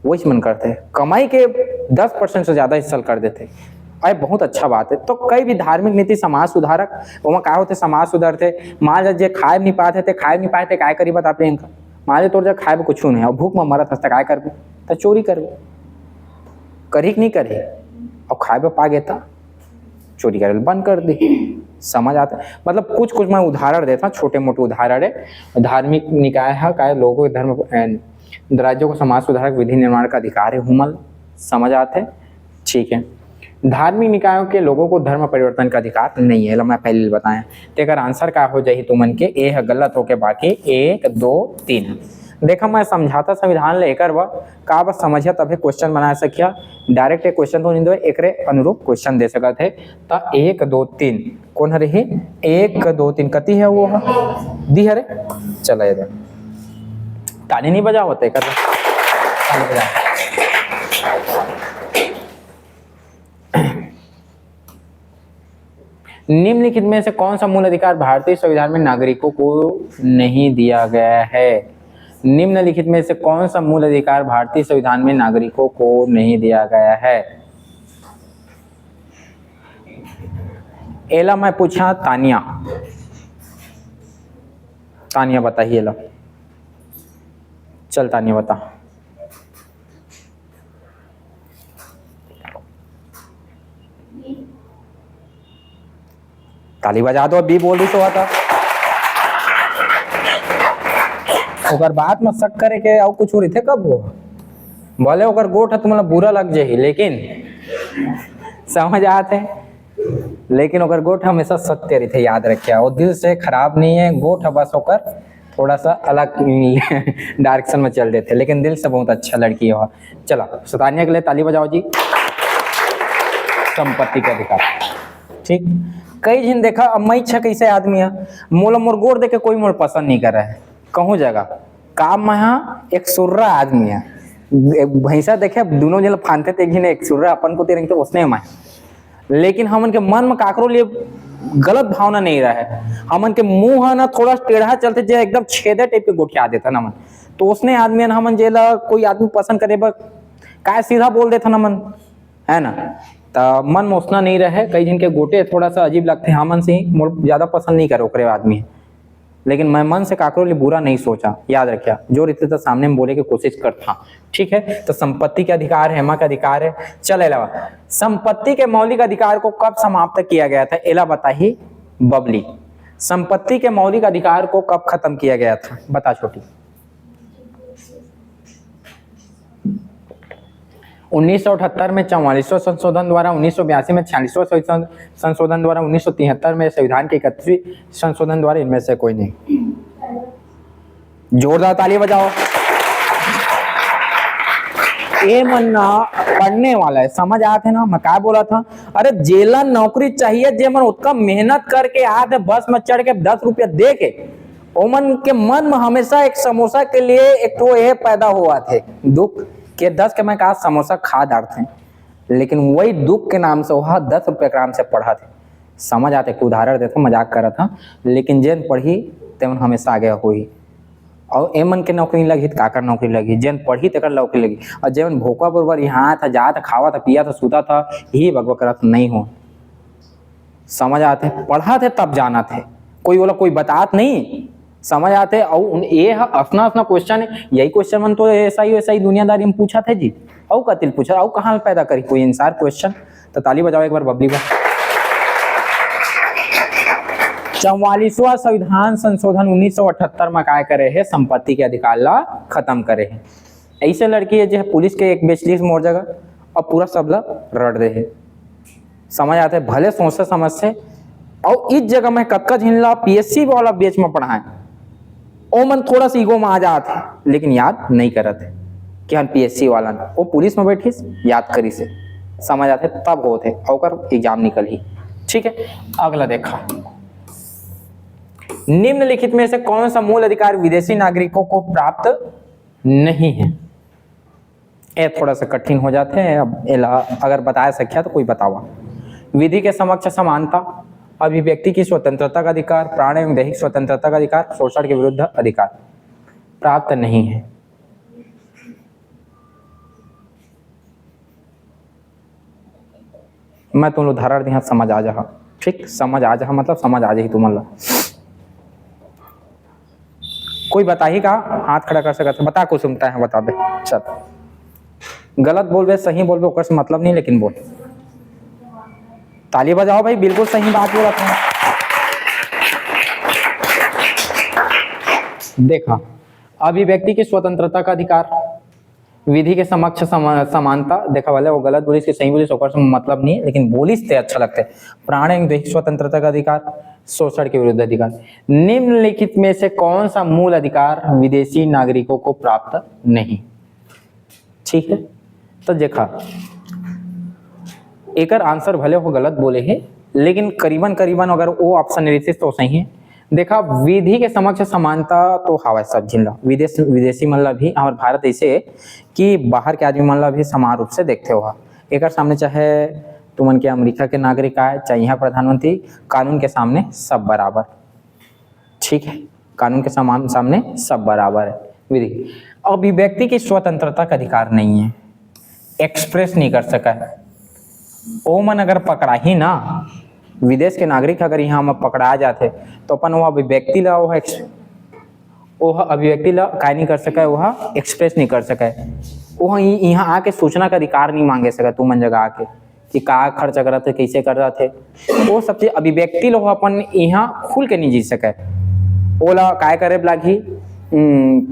वही मन करते, कमाई के 10% से ज्यादा हिस्सा कर देते। अरे बहुत अच्छा बात है। तो कई भी धार्मिक नीति समाज सुधारक वहाँ क्या होते, समाज सुधारते। मान लो जे खाए नहीं पाते थे, खाए नहीं पाते काय करी बता प्रियंका, मान लो तोर जब खाए कुछ नहीं और भूख में मरत हंसता काय करबे, तो चोरी करबे, करी नहीं करी, और खाए पे पा गए था चोरी करे बंद कर दी। समझ आता है, मतलब कुछ कुछ मैं उदाहरण देता, छोटे मोटे उदाहरण है। धार्मिक निकाय है काय लोगों के धर्म राज्यों को समाज सुधारक विधि निर्माण का अधिकार है, हुमल समझ आते, ठीक है। धार्मिक निकायों के लोगों को धर्म परिवर्तन का अधिकार नहीं है, मैं पहले बताया। तो अगर आंसर का हो जाए तुमन के ए है गलत होके बाकी 1 2 3। देखा मैं समझाता संविधान लेकर का बस समझिया तभी क्वेश्चन बना सकिया। डायरेक्ट एक क्वेश्चन तो नहीं दो, एक अनुरूप क्वेश्चन दे सकते है। तो 1 2 3 कौन हरे ही 1 2 3 कति है वो दी हरे, चला इधर ताली नहीं बजा होते कर निम्नलिखित में से कौन सा मूल अधिकार भारतीय संविधान में नागरिकों को नहीं दिया गया है? निम्नलिखित में से कौन सा मूल अधिकार भारतीय संविधान में नागरिकों को नहीं दिया गया है? एला मैं पूछा तानिया, तानिया बताइए ला, चल तानिया बता। ताली बजा दो, अभी बोल रही तो आता ओकर बात मत शक करे के और कुछ हो रही थे कब वो बोले ओकर गोठ है तुम्हारा बुरा लग जाही, लेकिन समझ आते, लेकिन ओकर गोठ हमेशा सत्य रही थे, याद रखिए। और दिल से खराब नहीं है गोठ, बस ओकर थोड़ा सा अलग डायरेक्शन में चल देते, लेकिन दिल से बहुत अच्छा लड़की है। चलो सतानिया के लिए ताली बजाओ जी। संपत्ति का अधिकार, ठीक। कई जिन देखा अब मैं इच्छा कैसे आदमी है, मोला मोर गोड़ देखे कोई मोर पसंद नहीं कर रहा है, कहूँ जगह काम में हाँ एक सुर्रा आदमी है, भैंसा देखे दोनों जन फानते थे, एक जन एक सुर्रा अपन को तेरे तो उसने मैं, लेकिन हमन के मन में काकरो लिए गलत भावना नहीं रहा है, हमन के मुंह है ना थोड़ा टेढ़ा चलते जो एकदम छेदा टाइप के गोठिया देता ना मन, तो उसने आदमी है हमन जेला कोई आदमी पसंद करे बा काय सीधा बोल देता ना मन, है ना, तो मन में उतना नहीं रहे। कई जन के गोटे थोड़ा सा अजीब लगते हैं, हमन से ही ज्यादा पसंद नहीं करे ओकरे आदमी, लेकिन मैं मन से काकरो लिए बुरा नहीं सोचा, याद रखिया। जो रहते तो सामने में बोले की कोशिश करता, ठीक है। तो संपत्ति के अधिकार है, माँ का अधिकार है। चल अलावा संपत्ति के मौलिक अधिकार को कब समाप्त किया गया था, एला बताइए बबली। संपत्ति के मौलिक अधिकार को कब खत्म किया गया था, बता छोटी। 1978 में 44वां संशोधन द्वारा, 1982 में 46वां संशोधन द्वारा, 1973 में संविधान के 31वें संशोधन द्वारा, इनमें से कोई नहीं। जोरदार ताली बजाओ। ये मनना पढ़ने वाला है, समझ आते ना, मैं क्या बोला था, अरे जेला नौकरी चाहिए जे मन उतना मेहनत करके आते बस में चढ़ के 10 रुपया दे के, ओमन के मन में हमेशा एक समोसा के लिए एक तो यह पैदा हुआ थे दुख के 10 के मैं कहा समोसा खा डाल थे, लेकिन वही दुख के नाम से वह 10 रुपये के नाम से पढ़ा थे। समझ आते, उदाहरण देता मजाक कर रहा था, लेकिन जेन पढ़ी तेमन हमेशा आगे हुई। और एमन के नौकरी लगी काकर नौकरी लगी, जेन पढ़ी तेकर नौकरी लगी, और जेन भूखा बरबर यहाँ था जा था खावा था पिया था सूता था यही भगवा करा था, नहीं हो। समझ आते, पढ़ा थे तब जाना थे, कोई बोला कोई बात नहीं, समझ आते। और ये अपना अपना क्वेश्चन है, यही क्वेश्चन मन तो ऐसा ही दुनियादारी में पूछा था जी, और कतिल पूछा, और कहाँ पैदा करी कोई इंसान क्वेश्चन। तो ताली बजाओ एक बार बबली बार। 44वां संविधान संशोधन 1978 में क्या करे है, संपत्ति के अधिकार ला खत्म करे है। ऐसे लड़की है जो पुलिस के एक बेचलिस मोर जगह और पूरा सब ला रट दे है, समझ आते, भले सोच समझ से। और इस जगह में कक्का झिनला PSC वाला बेच में पढ़ाए, ओ मन थोड़ा सा ईगो में आ जाते, लेकिन याद नहीं करते कि हम PSC वाला ना, वो पुलिस में बैठी याद करी से, समझ आते तब होते और एग्जाम निकल ही, ठीक है। अगला देखा, निम्नलिखित में से कौन सा मूल अधिकार विदेशी नागरिकों को प्राप्त नहीं है। ये थोड़ा सा कठिन हो जाते हैं, अब अगर बताया सकिया तो कोई बतावा। विधि के समक्ष समानता, अभिव्यक्ति की स्वतंत्रता का अधिकार, प्राण एवं दैहिक स्वतंत्रता का अधिकार, शोषण के विरुद्ध अधिकार प्राप्त नहीं है। मैं तुम उदाहरण दिया समझ आ जा, ठीक, समझ आ जा मतलब समझ आ जाही तुम्हारा। कोई बता ही का हाथ खड़ा कर सकता, बता कुछ सुनता है बता बे, चल गलत बोल बे सही बोल बे ओकर से मतलब नहीं, लेकिन बोल। ताली बजाओ भाई, बिल्कुल सही बात बोला था। देखा, अभिव्यक्ति की स्वतंत्रता का अधिकार, विधि के समक्ष समानता, देखा वाले वो गलत बोलिस के सही बोलिस ओकर से मतलब नहीं है, लेकिन बोलिस ते अच्छा लगता है। प्राण एवं दैहिक स्वतंत्रता का अधिकार, शोषण के विरुद्ध अधिकार। निम्नलिखित में से कौन सा मूल अधिकार विदेशी नागरिकों को प्राप्त नहीं, ठीक है। तो देखा एक आंसर भले हो गलत बोले है, लेकिन करीबन अगर वो ऑप्शन रहते तो सही है। देखा, विधि के समक्ष समानता तो हवा सब जिला विदेशी मतलब भी हमारे भारत ऐसे कि बाहर के आदमी मतलब भी समान रूप से देखते हो। एक सामने चाहे तुमन के अमेरिका के नागरिक आए चाहे यहाँ प्रधानमंत्री, कानून के सामने सब बराबर, ठीक है, कानून के सामने सब बराबर है। विधि, अभिव्यक्ति की स्वतंत्रता का अधिकार नहीं है, एक्सप्रेस नहीं कर सका है। ओ मन अगर पकड़ा ही ना विदेश के नागरिक अगर यहाँ में पकड़ा जाते तो अपन वह अभिव्यक्ति ला वह अभिव्यक्ति ला काय नहीं कर सके, वह एक्सप्रेस नहीं कर सके, वह यहाँ आके सूचना का अधिकार नहीं मांगे सके तू मन जगह आके कि का खर्च कर रहे थे, कैसे कर रहे थे, वो सब चीज अभिव्यक्ति लो अपन यहाँ खुल के नहीं जी सके। ओला काय करे लागी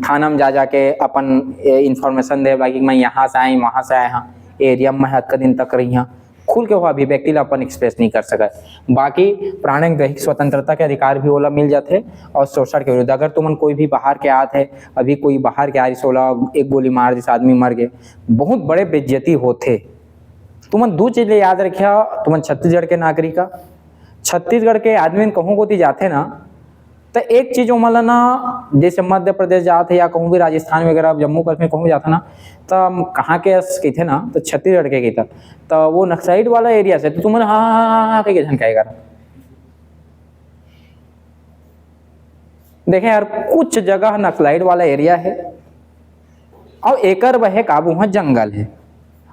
थाना में जा जाके अपन इंफॉर्मेशन दे लागी मैं यहाँ से आए वहाँ से आए हाँ एरिया में हद दिन तक रही हाँ, खुल के वो अभिव्यक्ति ला अपन एक्सप्रेस नहीं कर सके। बाकी प्राणिक दैहिक स्वतंत्रता के अधिकार भी ओला मिल जाते और शोषण के विरुद्ध अगर तुमन कोई भी बाहर के आते है, अभी कोई बाहर के आरिस ओला एक गोली मार जिस आदमी मर गए, बहुत बड़े बेइज्जती होते। तुमन दो चीज याद रखिया, तुमन छत्तीसगढ़ के नागरिक, छत्तीसगढ़ के आदमी कहूँ को जाते ना तो एक चीज ओमला ना जैसे मध्य प्रदेश जाते या कहूँ भी राजस्थान वगैरह जम्मू कश्मीर कहूँ जाता ना तो कहाँ के कहते ना तो छत्तीसगढ़ के कहता तो वो नक्सलाइट वाला एरिया से तो तुम हाँ हाँ हाँ हाँ कह झन कहेगा। देखे यार कुछ जगह नक्सलाइट वाला एरिया है और एकर वह काबू वहाँ जंगल है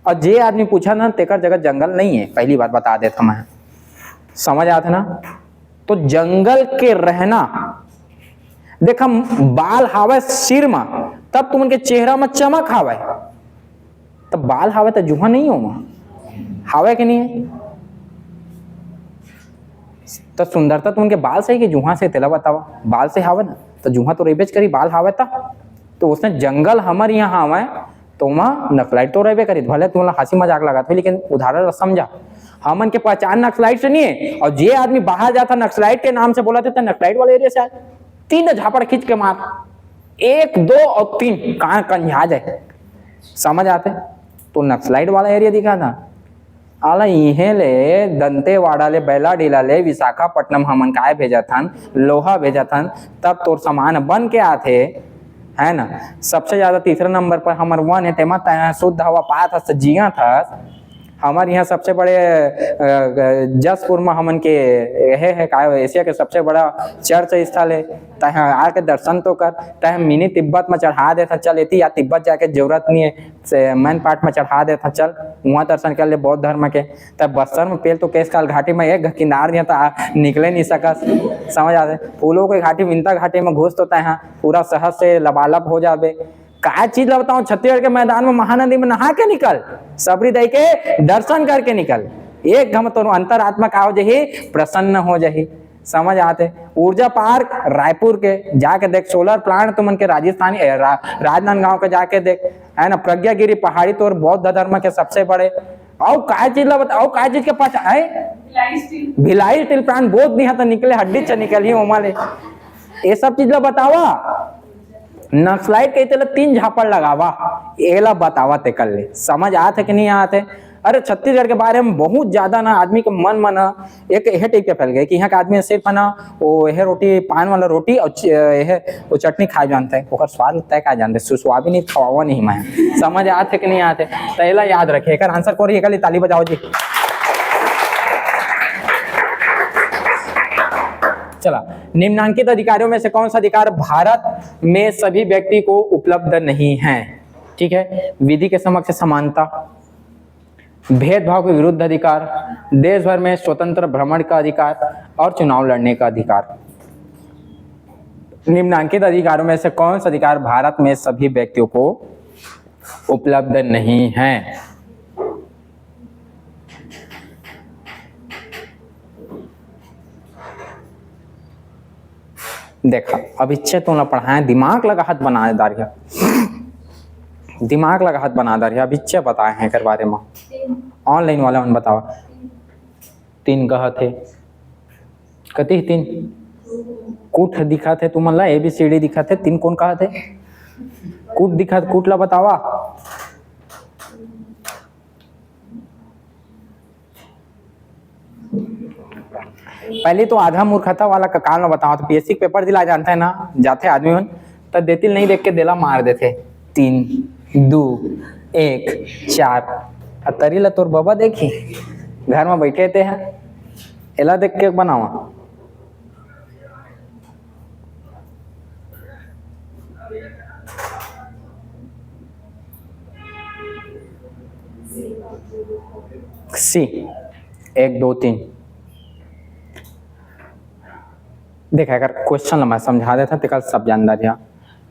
और जे आदमी पूछा ना तेकर जगह जंगल नहीं है, पहली बात बता देता मैं, समझ आता ना। तो जंगल के रहना देखा बाल हावे सिर में तब तुम उनके चेहरा में चमक हावे, तब बाल हावे तो जुहा नहीं हो हावे के नहीं है तो सुंदरता तुम उनके बाल से ही कि जुहा से तेला बतावा, बाल से हावे ना तो जुहा तो रेबेच करी, बाल हावे था तो उसने जंगल हमारे यहाँ हावे तो वहाँ नक्सलाइट तो रेबे करी, भले तुम हंसी मजाक लगा था लेकिन उदाहरण समझा हमन के पहचान नक्सलाइट से नहीं है। और जे आदमी बाहर जाता नक्सलाइट के नाम से बोला था नक्सलाइट वाले एरिया से आए, 3 झापड़ खींच के मार, 1 2 और 3 कहाँ कंझा जाए, समझ आते। तो नक्सलाइट वाला एरिया दिखा था आला इहे ले दंतेवाड़ा ले बैला डीला ले विशाखापट्टनम हमन काय भेजा थन, लोहा भेजा थन, तब तोर सामान बन के आते है ना। सबसे ज्यादा तीसरा नंबर पर हमार 1 है तेमा शुद्ध हवा पात था जिया था। हमारे यहाँ सबसे बड़े जसपुर में हमन के है का एशिया के सबसे बड़ा चर्च स्थल है, तह आके दर्शन तो कर, तह मिनी तिब्बत में चढ़ा देता चल, एती या तिब्बत जाके जरूरत नहीं है, मेन पार्ट में चढ़ा देता चल, वहाँ दर्शन कर ले बौद्ध धर्म के। तब बस्तर में पेल तो केस काल घाटी में एक किनार नहीं था निकले नहीं सका, समझ आते। फूलों के घाटी विंता घाटी में घुस तो तह पूरा शहर से लबालब हो जाबे। क्या चीज बताऊं, छत्तीसगढ़ के मैदान में महानदी में नहा के निकल, सबरी दई के दर्शन करके निकल, एक घम तो अंतरात्मा का हो जही, प्रसन्न हो जही, समझ आते। ऊर्जा पार्क रायपुर के जाके देख, सोलर प्लांट तुमन के राजस्थान राजनांदगांव के जाके देख, है ना। प्रज्ञागिरी पहाड़ी तो बौद्ध धर्म के सबसे बड़े। और क्या चीज बताओ, क्या चीज के पास है भिलाई स्टील प्लांट बोध नहीं तो निकले हड्डी च निकली ओमाले, ये सब चीज ला बतावा। नक्सलाइट कहते 3 झापड़ लगावा, एला बतावा ते कर ले, समझ आते कि नहीं आते। अरे छत्तीसगढ़ के बारे में बहुत ज्यादा ना आदमी के मन में ना एक यह टाइप के फैल गए कि यहाँ के आदमी सिर्फ ना वो यह रोटी पान वाला रोटी और यह वो चटनी खा जानते हैं, ओकर स्वाद तय का जानते, सुस्वाद नहीं खवावा नहीं मैं, समझ आते कि नहीं आते। पहला याद रखे, एक आंसर करो, एक ताली बजाओ जी। चला, निम्नांकित अधिकारियों में से कौन सा अधिकार भारत में सभी व्यक्ति को उपलब्ध नहीं है? ठीक है, विधि के समक्ष समानता, भेदभाव के विरुद्ध अधिकार, देश भर में स्वतंत्र भ्रमण का अधिकार और चुनाव लड़ने का अधिकार। निम्नांकित अधिकारों में से कौन सा अधिकार भारत में सभी व्यक्तियों को उपलब्ध नहीं है? देखा, अब इच्छे तो ना पढ़ाए, दिमाग लगा हाथ बना दारिया, दिमाग लगा हाथ बना दारिया। अब इच्छे बताए हैं कर बारे में, ऑनलाइन वाला मन बताओ। 3 कहा थे, कति 3 कूट दिखा थे तुम ला, ABCD दिखा थे, 3 कौन कहा थे? कूट दिखा, कूट ला बतावा। पहले तो आधा मूर्खता वाला का काल में बताओ, तो PSC पेपर दिला जानता है ना, जाते आदमी मन तो देती नहीं देख के देला मार देते, 3 2 1 4 तरी ला तोर बाबा देखी घर में बैठे थे हैं, एला देख के बनावा। C 1 2 3 देखा अगर क्वेश्चन लंबा समझा देता तो कल सब जानदार दिया।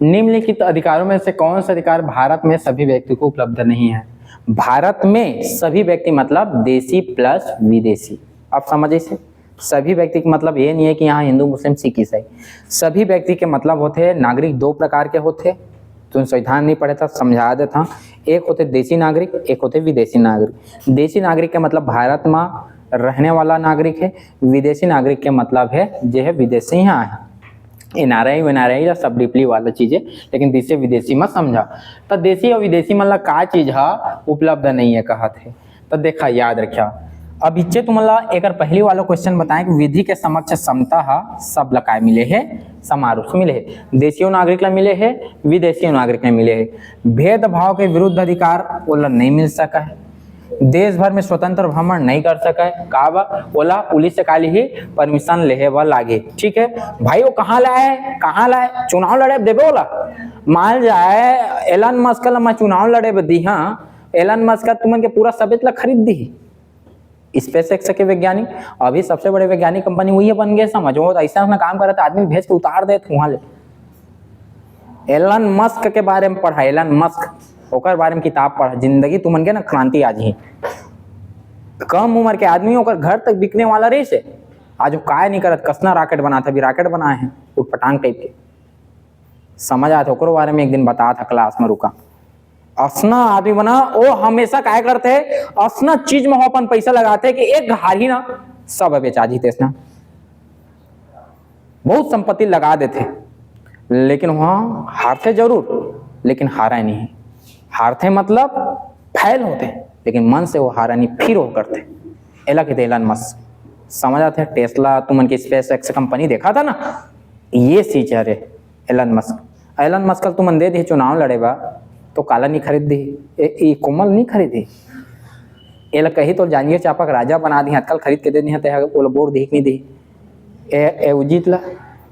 निम्नलिखित अधिकारों में से कौन सा अधिकार भारत में सभी व्यक्ति को उपलब्ध नहीं है? भारत में सभी व्यक्ति मतलब देशी प्लस विदेशी। आप समझ इसे, सभी व्यक्ति का मतलब ये नहीं है कि यहाँ हिंदू मुस्लिम सिख ईसाई। सभी व्यक्ति के मतलब होते हैं नागरिक दो प्रकार के होते। तुम संविधान नहीं पढ़े था समझा देता। एक होते देशी नागरिक, एक होते विदेशी नागरिक। देशी नागरिक का मतलब भारत में रहने वाला नागरिक है। विदेशी नागरिक के मतलब है जो है विदेश से यहाँ है। एनआरआई सब डीपली वाला चीज है, लेकिन देशी विदेशी मत समझा। तो देशी और विदेशी मतलब का चीज है उपलब्ध नहीं है कहा थे। तो देखा याद रखा। अब इच्छे तुम्हारा एक पहली वाला क्वेश्चन बताएं कि विधि के समक्ष समता सब लकाय मिले है, समारोह मिले है। देशियों नागरिक ला मिले है, विदेशी नागरिक ने मिले है। भेदभाव के विरुद्ध अधिकार बोला नहीं मिल सका है। देश भर में स्वतंत्र भ्रमण नहीं कर सका है। काबा बोला पुलिस से काली ही परमिशन लेहे वा लागे। ठीक है भाई, वो कहाँ लाए, कहाँ लाए? चुनाव लड़े देवे बोला। मान जाए एलन मस्क ला चुनाव लड़े दी। हाँ, एलन मस्क तुमन के पूरा सब्जेक्ट ला खरीद दी। स्पेस एक्स के वैज्ञानिक अभी सबसे बड़े वैज्ञानिक कंपनी वही बन गए। समझो ऐसा ना काम करे तो आदमी भेज के उतार दे वहां ले। एलन मस्क के बारे में पढ़ा, एलन मस्क ओकर बारे में किताब पढ़ा। जिंदगी तुमन के ना क्रांति आज ही। कम उम्र के आदमी ओकर घर तक बिकने वाला रही से आज वो काय नहीं करत, कसना रॉकेट बना था, अभी रॉकेट बनाए हैं उटपटांग टाइप के। समझ आया था ओकरो बारे में एक दिन बताया था क्लास में। रुका असना आदमी बना वो हमेशा काय करते है, असना चीज में अपन पैसा लगाते है कि एक हार ही ना सब बेचा जीते ना। बहुत संपत्ति लगा देते लेकिन वहां हारते जरूर, लेकिन हारा नहीं। हारते मतलब फैल होते लेकिन मन से वो हारा नहीं, फिर वो करते। एला कहते एलन मस्क। समझ आते हैं? टेस्ला तुमन की स्पेस एक्स कंपनी देखा था ना, ये चीज है एलन मस्क। एलन मस्क तुमन दे दी चुनाव लड़ेगा तो काला नहीं खरीद दी, कोमल नहीं खरीदी। एला कही तो जानिए चापा का राजा बना दी, आजकल खरीद के दे नहीं है वो बोर्ड देख नहीं दी। ए उजीत ला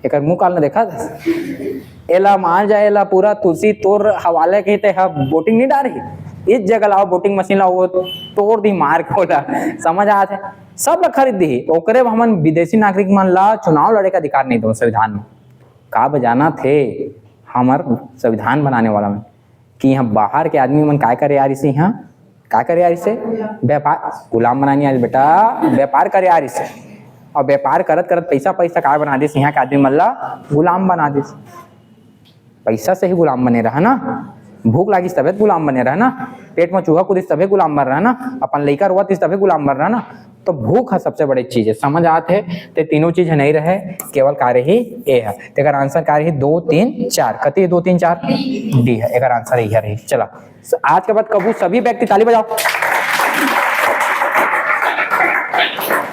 एक मुंह काल ने देखा था। एला मान जाए एला पूरा तुलसी तोड़ हवाले के ते बोटिंग नहीं डाली। इस जगह लाओ बोटिंग मशीन लाओ, वो तोड़ दी मार के होला। समझ आते सब ला खरीद दी। ओकरे हमन विदेशी नागरिक मन ला चुनाव लड़े का अधिकार नहीं दो संविधान में। का बजाना थे हमार संविधान बनाने वाला में कि यहाँ बाहर के आदमी मन काय करे यार इसे, यहाँ क्या करे यार इसे व्यापार गुलाम बनानी आज बेटा, व्यापार करे यार इसे। और व्यापार करत करत पैसा पैसा काय बना दिस, यहाँ के आदमी मन ला गुलाम बना दिस। पैसा से ही गुलाम बने रहा ना, भूख लागी तबे गुलाम बने रहा ना, पेट में चूहा कूदिस तबे गुलाम बन रहा ना, अपन लइका रोवत तबे गुलाम बन रहा ना। तो भूख है सबसे बड़ी चीज है। समझ आते है ते तीनों चीज नहीं रहे, केवल कार्य ही ए है। तो अगर आंसर कार्य ही 2 3 4 कति 2 3 4 डी है। अगर आंसर यही रही। चला आज के बाद कबू सभी व्यक्ति ताली बजाओ।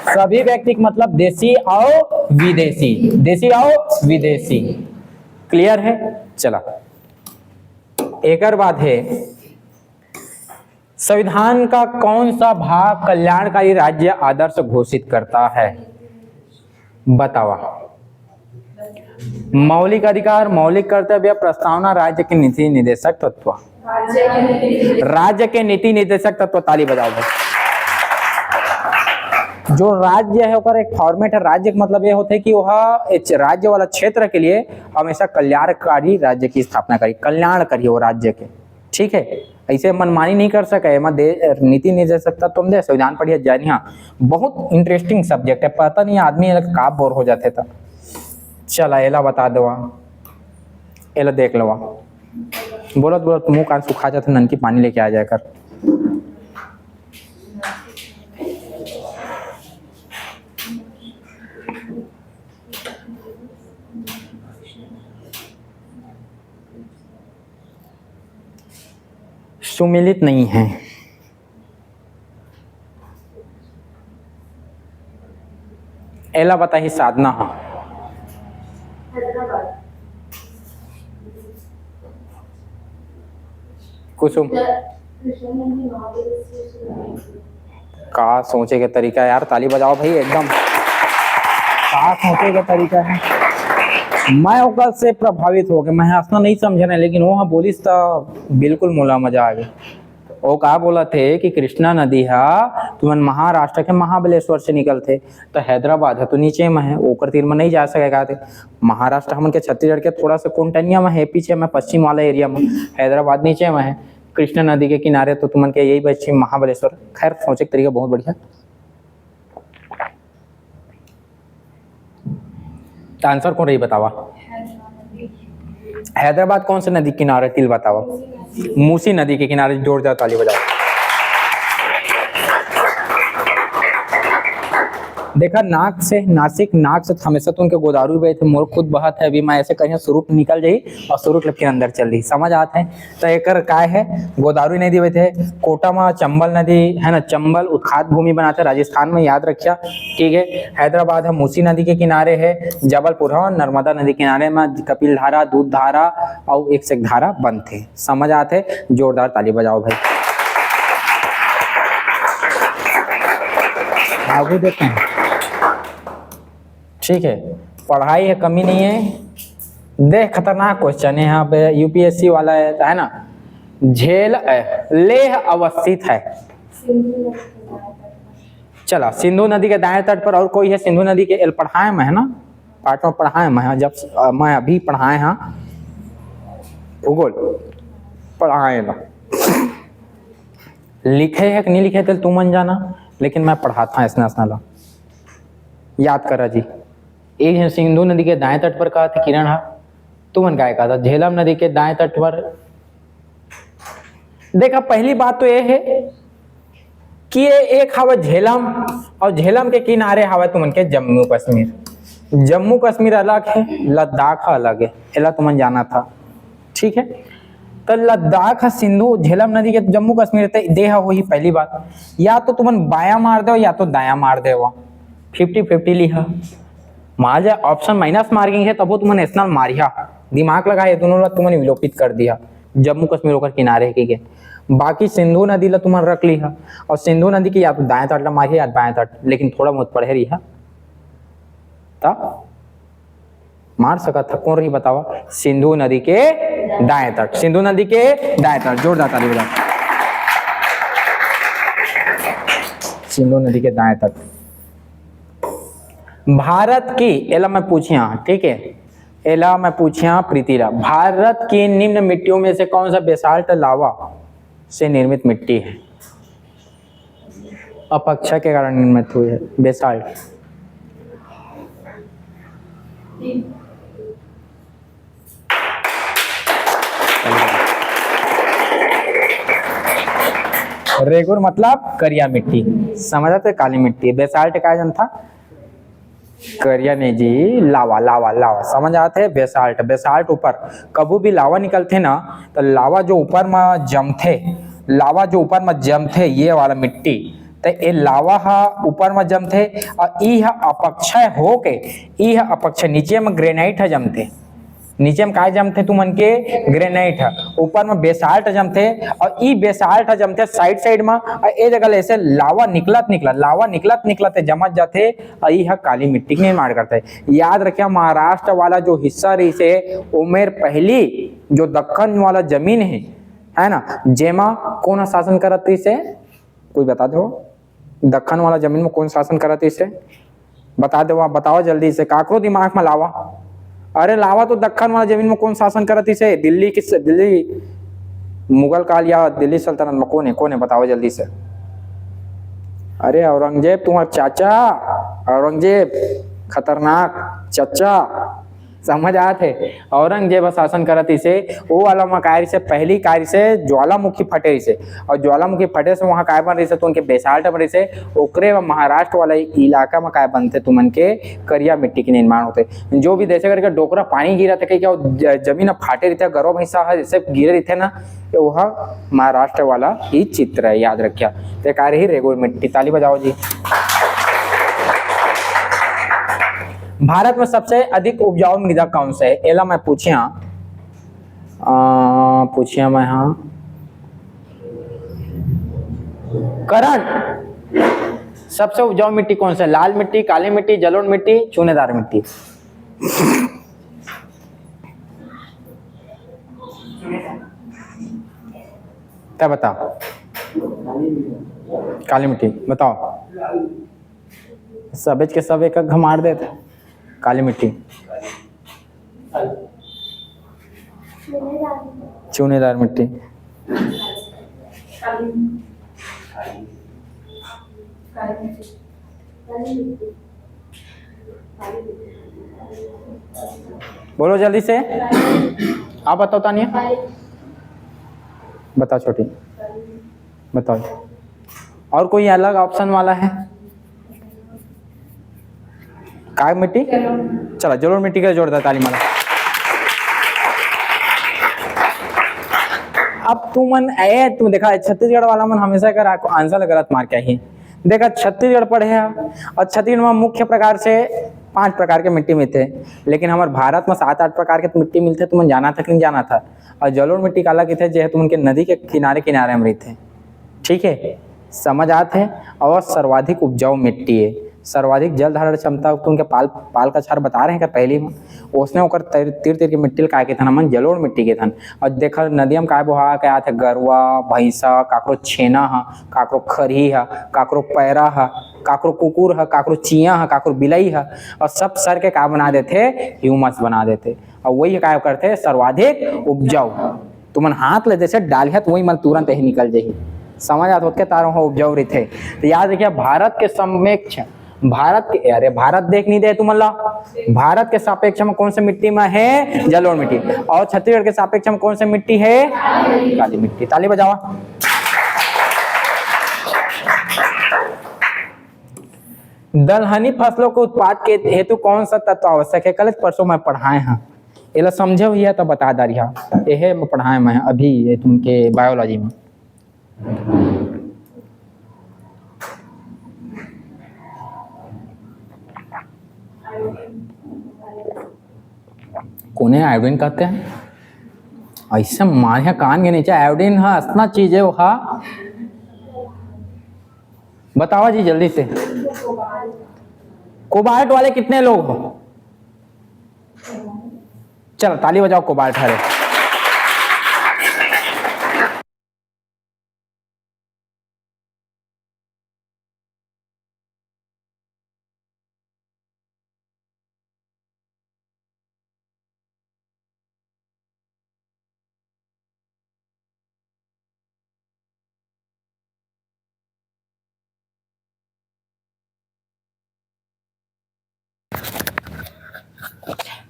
सभी व्यक्ति मतलब देशी और विदेशी, देशी और विदेशी। क्लियर है? चला एक बात है, संविधान का कौन सा भाग कल्याणकारी राज्य आदर्श घोषित करता है? बतावा। मौलिक अधिकार, मौलिक कर्तव्य, प्रस्तावना, राज्य के नीति निर्देशक तत्व। राज्य के नीति निर्देशक तत्व। ताली बजाओ भाई। जो राज्य है उसका एक फॉर्मेट है। राज्य का मतलब ये होता है कि वह राज्य वाला क्षेत्र के लिए हमेशा कल्याणकारी राज्य की स्थापना करी, कल्याण करी वो राज्य के। ठीक है, ऐसे मनमानी नहीं कर सके। नीति निर्देशक तुम दे संविधान पढ़िए जानिया, बहुत इंटरेस्टिंग सब्जेक्ट है। पता नहीं आदमी का बोर हो जाते था। चला एला बता दो, एला देख लो। बोलत बोलत मुंह कान सुखा जाते, ननकी पानी लेके आ जाए कर। सुमिलित नहीं है। एला बता ही साधना है। कुसुम का सोचे का तरीका यार, ताली बजाओ भाई। एकदम का सोचे का तरीका है। मैं ओकर से प्रभावित हो गया। मैं हंसना नहीं समझना, लेकिन वहाँ बोलिस तो बिल्कुल मोला मजा आ गया। वो कहा बोला थे कि कृष्णा नदी है तुमन महाराष्ट्र के महाबलेश्वर से निकलते, तो हैदराबाद है तो नीचे में है, ओकर तीर में नहीं जा सकेगा थे। महाराष्ट्र हमन के छत्तीसगढ़ के थोड़ा सा कोंटनिया में है, पीछे में पश्चिम वाला एरिया में, हैदराबाद नीचे में है, कृष्णा नदी के किनारे, तो तुमन के यही बच्ची महाबलेश्वर। खैर सोचे के तरीका बहुत बढ़िया। आंसर कौन रही बतावा? हैदराबाद कौन से नदी किनारे तिल बतावा? मूसी नदी के किनारे। जोरदार ताली बजाओ। देखा नाक से, नासिक नाक से हमेशा तो उनके गोदावरी बहे थे, मोर खुद बहत है, अभी मैं ऐसे कहीं सुरुट निकल जाई और सुरुट लग के अंदर चल दी, समझ आते हैं। तो एक काय है गोदावरी नदी बहे थे, कोटा में चंबल नदी है ना, चंबल उत्खात भूमि बनाते राजस्थान में, याद रखिया, ठीक है। हैदराबाद है मूसी नदी के किनारे है, जबलपुर है नर्मदा नदी किनारे में, कपिल धारा, दूध धारा और एक से एक धारा बनते, समझ आते। जोरदार ताली बजाओ भाई। आगे देखते हैं, ठीक है, पढ़ाई है कमी नहीं है। देख खतरनाक क्वेश्चन है यहाँ पे, यूपीएससी वाला है ना। झेल लेह अवस्थित है, चला सिंधु नदी के दाएं तट पर। और कोई है सिंधु नदी के पढ़ाए में है ना, पार्ट में पढ़ाए में, जब मैं अभी पढ़ाए हाँ भूगोल पढ़ाए ना, लिखे है कि नहीं लिखे थे तुम मन जाना, लेकिन मैं पढ़ाता इसने असनाला। याद करा जी, एक सिंधु नदी के दाएं तट पर कहा था किरण, तुमन क्या कहा था? झेलम नदी के दाएं तट पर। देखा पहली बात तो ये है कि ये एक हवा झेलम, और झेलम के किनारे हवा तुमन के जम्मू कश्मीर। जम्मू कश्मीर अलग है, लद्दाख अलग है, एला तुमन जाना था, ठीक है। तो लद्दाख सिंधु झेलम नदी के जम्मू कश्मीर देह हो ही पहली बात। या तो तुमन बाया मार दो या तो दाया मार दे, 50-50 लिहा। मान जाए ऑप्शन माइनस मार्किंग है तब वो तुमने नेशनल मारिया, दिमाग लगाए दोनों तुमने विलोपित कर दिया। जम्मू कश्मीर होकर किनारे के बाकी सिंधु नदी ला तुमने रख लिया, और सिंधु नदी की या तो दाएं तट ला मारिया या बाएं तट, लेकिन थोड़ा बहुत पढ़े रही है तब मार सका था। कौन रही बतावा? सिंधु नदी के दाएं तट, सिंधु नदी के दाएं तट। जोरदार ताली बजाओ। सिंधु नदी के दाएं तट। भारत की, एला मैं पूछिया, ठीक है, एला मैं पूछिया प्रीतिरा, भारत की निम्न मिट्टियों में से कौन सा बेसाल्ट लावा से निर्मित मिट्टी है? अपक्षय के कारण निर्मित हुई है बेसाल्ट। रेगुर मतलब करिया मिट्टी, समझा थे, काली मिट्टी। बेसाल्ट का जन था करिया नहीं जी, लावा लावा लावा, समझ आते हैं। बेसाल्ट, बेसाल्ट ऊपर कभी भी लावा निकलते ना, तो लावा जो ऊपर में जमथे, लावा जो ऊपर में जमथे, ये वाला मिट्टी, तो ये लावा हा ऊपर में जमथे, और ई हा अपक्षय हो के, ई हा अपक्षय नीचे में ग्रेनाइट है जमथे, नीचे में काय जमथे तुमन के? ग्रेनाइट है, ऊपर में बेसाल्ट जमथे, और ई बेसाल्ट जमथे साइड साइड में, और ए जगह ऐसे लावा निकलत निकलत जमत जाते, और ई काली मिट्टी के निर्माण करते। याद रखिए महाराष्ट्र वाला जो हिस्सा रही से उमेर पहली जो दक्कन वाला जमीन है ना, जेमा कौन शासन करत थी से? कोई बता दो, दक्कन वाला जमीन में कौन शासन करत थी से? बता दो, बताओ जल्दी से, काकरो दिमाग में लावा? अरे लावा तो दक्कन वाला जमीन में कौन शासन करती से? दिल्ली किस, दिल्ली मुगल काल या दिल्ली सल्तनत में कौन है बताओ जल्दी से। अरे औरंगजेब, तुम्हारा चाचा औरंगजेब, खतरनाक चचा, समझ आते। औरंगजेब शासन करती से, वो वाला में कार्य से पहली कार्य से ज्वालामुखी फटे से, और ज्वालामुखी फटे से वहाँ काय बन रही से तो उनके बेसाल्ट बन रही से, ओकरे महाराष्ट्र वाला इलाका में काय बनते तुमन के करिया मिट्टी के निर्माण होते। जो भी जैसे करके डोकरा पानी गिरा थे क्या जमीन फाटे रहते, गर्भ हिस्सा है जैसे गिरे रहते ना, तो वह महाराष्ट्र वाला ही चित्र है, याद रखिया। तो कार्य ही रेगुलर मिट्टी। ताली बजाओ जी। भारत में सबसे अधिक उपजाऊ मृदा कौन सा है? एला मैं पूछिया मैं, हाँ करण, सबसे उपजाऊ मिट्टी कौन सा है? लाल मिट्टी, काली मिट्टी, जलोढ़ मिट्टी, चूनेदार मिट्टी? क्या बताओ? काली मिट्टी बताओ। सबेज के सब एक घमार देते। काली मिट्टी, चूनेदार मिट्टी, बोलो जल्दी से। आप बताओ तानिया, बताओ छोटी, बताओ। और कोई अलग ऑप्शन वाला है? काय मिट्टी, चलो जलोढ़ मिट्टी का जोरदार ताली मारा। अब तुम देखा छत्तीसगढ़ वाला मन हमेशा कर आपको आंसर गलत मार के ही देखा। छत्तीसगढ़ पढ़े हैं और छत्तीसगढ़ में मुख्य प्रकार से 5 प्रकार के मिट्टी मिलते, लेकिन हमारे भारत में 7-8 प्रकार के मिट्टी मिलते। तुम जाना था कि नहीं जाना था? और जलोढ़ मिट्टी का अलग थे जो तुम उनके नदी के किनारे किनारे में रहते। ठीक है, समझ आते हैं। और सर्वाधिक उपजाऊ मिट्टी है, सर्वाधिक जल धारण क्षमता तो उनके पाल का क्षार बता रहे हैं। पहली में उसने होकर तीर तीर की मिट्टी काय के थन मन जलोढ़ मिट्टी के थन। और देखा नदिया में काय बोहा के आते गरुआ भैंसा, काकरो छेना है, काकरो खरही है, काकरो पैरा है, काकरो कुकुर है, काकरो चिया है, काकरो बिलई है। और सब सर के का बना देते, ह्यूमस बना देते। और वही काय करते सर्वाधिक उपजाऊ। तुमन हाथ ले जैसे डालिया तो वही मन तुरंत ही निकल जाही। समझ आते के तारों हो उपजाऊ रहते। तो याद रखिए भारत के समक्ष अरे भारत देख नहीं दे तुम भारत के सापेक्ष में कौन सी मिट्टी में है? जलोढ़ मिट्टी। और छत्तीसगढ़ के सापेक्ष में कौन सी मिट्टी है? काली मिट्टी। ताली बजावा। दलहनी फसलों के उत्पाद के हेतु कौन सा तत्व आवश्यक है? कल परसों में पढ़ाए हैं, ये समझे हुई है तो बता दारिया। यह पढ़ाए मैं अभी तुमके बायोलॉजी में। कोने आयोडीन कहते हैं। ऐसे मारे कान के नीचे आयोडीन है, असना चीज है वो। हाँ बताओ जी जल्दी से। कोबाल्ट वाले कितने लोग हो? चलो ताली बजाओ कोबाल्ट वाले।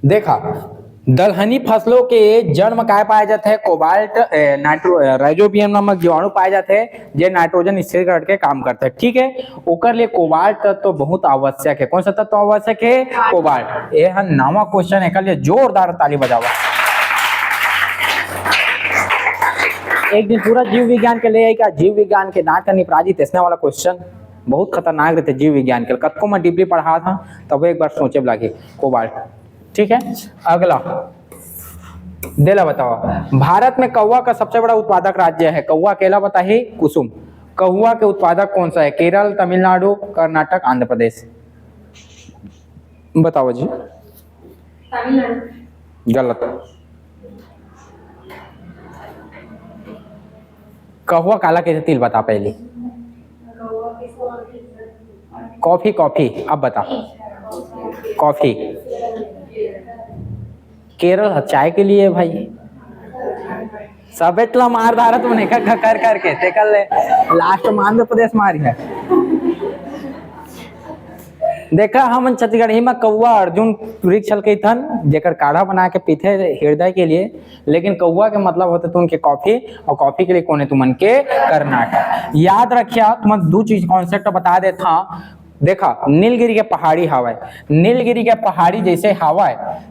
देखा दलहनी फसलों के जड़ में काय पाए जाते हैं? कोबाल्ट, राइजोबियम नामक जीवाणु पाए जाते हैं जो नाइट्रोजन स्थिर करके काम करते हैं। ठीक है, ओकर लिए कोबाल्ट तत्व तो बहुत आवश्यक है। कौन सा तत्व आवश्यक है? कोबाल्ट। यह नवा क्वेश्चन है, लिए जोरदार ताली बजावा। एक दिन पूरा जीव विज्ञान के ले क्या जीव विज्ञान के नाट करनी अपराजित इसने वाला क्वेश्चन बहुत खतरनाक रहते। जीव विज्ञान के कतको में डीपली पढ़ा था तब एक बार सोचे लगे कोबाल्ट। ठीक है, अगला देला बताओ। भारत में कौवा का सबसे बड़ा उत्पादक राज्य है। कौवा अकेला बताइए कुसुम। कौवा के उत्पादक कौन सा है? केरल, तमिलनाडु, कर्नाटक, आंध्र प्रदेश। बताओ जी। तमिलनाडु। गलत। कौवा काला के तिल बता पहले। कॉफी कॉफी अब बता। कॉफी। केरल चाय के लिए भाई सब इतना मार धारा तुमने कर करके कल लास्ट में आंध्र प्रदेश मारी है। देखा हम छत्तीसगढ़ ही में कौवा अर्जुन वृक्ष के थन जेकर काढ़ा बना के पीते हृदय के लिए। लेकिन कौवा के मतलब होते तुम के कॉफी, और कॉफी के लिए कौन है तुमन के? कर्नाटक। याद रखिया तुम दो चीज कॉन्सेप्ट बता देता। देखा नीलगिरी के पहाड़ी हवा, नीलगिरी के पहाड़ी जैसे हवा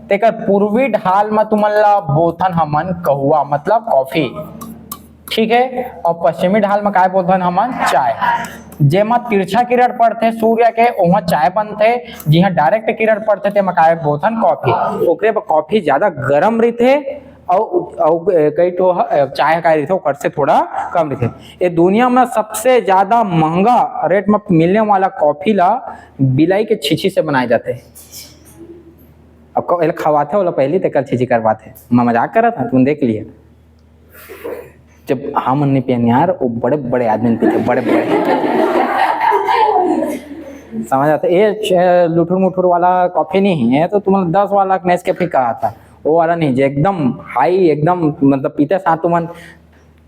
तेकर पूर्वी ढाल में तुमन ला बोथन हमन कहुआ मतलब कॉफी। ठीक है, और पश्चिमी ढाल में काय बोलथन हमन? चाय। जेमा तिरछा किरण पड़ते सूर्य के वहां चाय बनते, जिहा डायरेक्ट किरण पड़ते ते काय बोलथन? कॉफी। ओकरे पर कॉफी ज्यादा गर्म रहते और कई तो चाय का रहते ओकर से थोड़ा कम रहते। ये दुनिया में सबसे ज्यादा महंगा रेट में मिलने वाला कॉफी ला बिलाई के छीछी से बनाए जाते हैं। अब खवाते वाला पहले तक छीछी करवाते। मैं मजाक कर रहा था, तुम देख लिए। जब हम नहीं पियन यार, वो बड़े बड़े आदमी पीते, बड़े बड़े, समझ आते। ये लुठुर मुठुर वाला कॉफी नहीं है, तो तुम्हें 10 वाला नेस्कैफे कहा था, वो वाला नहीं, जो एकदम हाई, एकदम मतलब पीते साथ तुम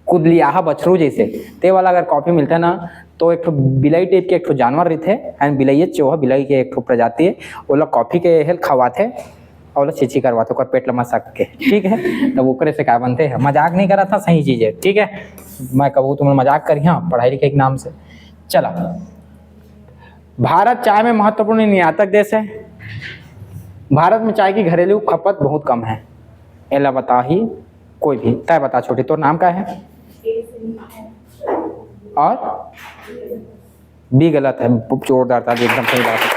कूद लिया बछरू जैसे, ते वाला अगर कॉफी मिलता है ना, तो एक बिलाई टाइप के एक जानवर रहते एंड बिलाई चोहा बिलाई के एक प्रजाति है, वो लोग कॉफी के हेल खवाते और लोग छिछी करवाते और पेट लम्बा सक के, ठीक है। तो वो से क्या बनते हैं, मजाक नहीं करा था, सही चीज है, ठीक है। मैं कहूँ तुम्हें मजाक करी, हाँ, पढ़ाई लिखाई के नाम से। चला, भारत चाय में महत्वपूर्ण निर्यातक देश है। भारत में चाय की घरेलू खपत बहुत कम है। एला बता ही कोई भी, तय बता छोटी, तो नाम क्या है? और भी गलत है, जोरदार था, एकदम सही बात है।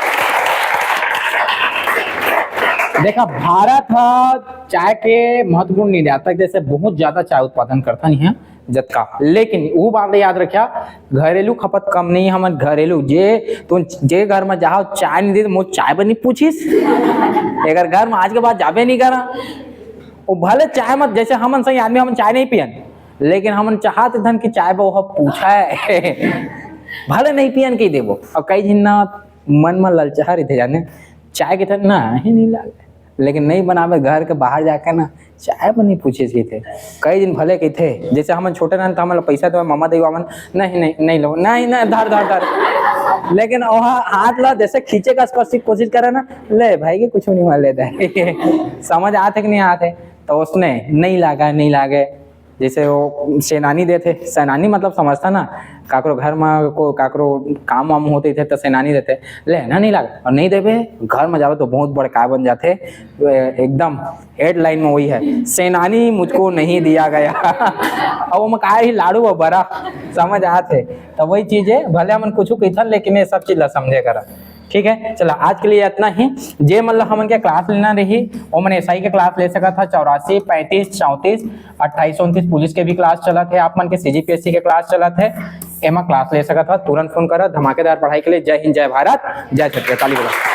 देखा, भारत चाय के महत्वपूर्ण निर्यातक जैसे बहुत ज्यादा चाय उत्पादन करता नहीं है जतका, लेकिन वो बात याद रखा, घरेलू खपत कम नहीं है। हम घरेलू जे तुम जे घर में जाओ चाय नहीं दे, तो चाय बनी पूछिस, अगर घर में आज के बाद जाबे नहीं करा, वो भले चाय मत, जैसे हमन सही आदमी हमन चाय नहीं पियन, लेकिन हमन चाहते धन की चाय वो पूछा है भले नहीं पियन के देवो। और कई दिन ना मन में ललचा रही थे जाने चाय के ना ही नहीं लागे, लेकिन नहीं बनावे घर के बाहर जाके ना चाय बनी पूछे थे। कई दिन भले के थे, जैसे हम छोटे रहन तो हमारे पैसा तो मामा देवा मन नहीं नहीं नहीं लो, नहीं नहीं धर धर धर, लेकिन वहाँ हाथ ला जैसे खींचे का कोशिश करे ना, ले भाई के कुछ नहीं मान लेता है समझ आते कि नहीं आते, तो उसने नहीं लागा, नहीं लागे। जैसे वो सेनानी देते, सेनानी मतलब समझता ना, काकरो घर में को काकरो काम वाम होते थे तो सेनानी देते, लेना नहीं लगा और नहीं देवे, घर में जाओ तो बहुत बड़े काय बन जाते, एकदम हेडलाइन में वही है, सेनानी मुझको नहीं दिया गया और वो मका ही लाड़ू और बड़ा, समझ आते। तो वही चीज है, भले हम कुछ कहता, लेकिन ये सब चीज ला समझे करा, ठीक है। चला, आज के लिए इतना ही। जे मतलब हमन के क्लास लेना रही, वो मैंने एसआई के क्लास ले सका था, 84 35 34 28 29 पुलिस के भी क्लास चला थे, आप मन के सीजीपीएससी के क्लास चला थे, एमा क्लास ले सका था, तुरंत फोन करा। धमाकेदार पढ़ाई के लिए जय हिंद, जय भारत, जय छत्तीसगढ़, ताली बजाओ।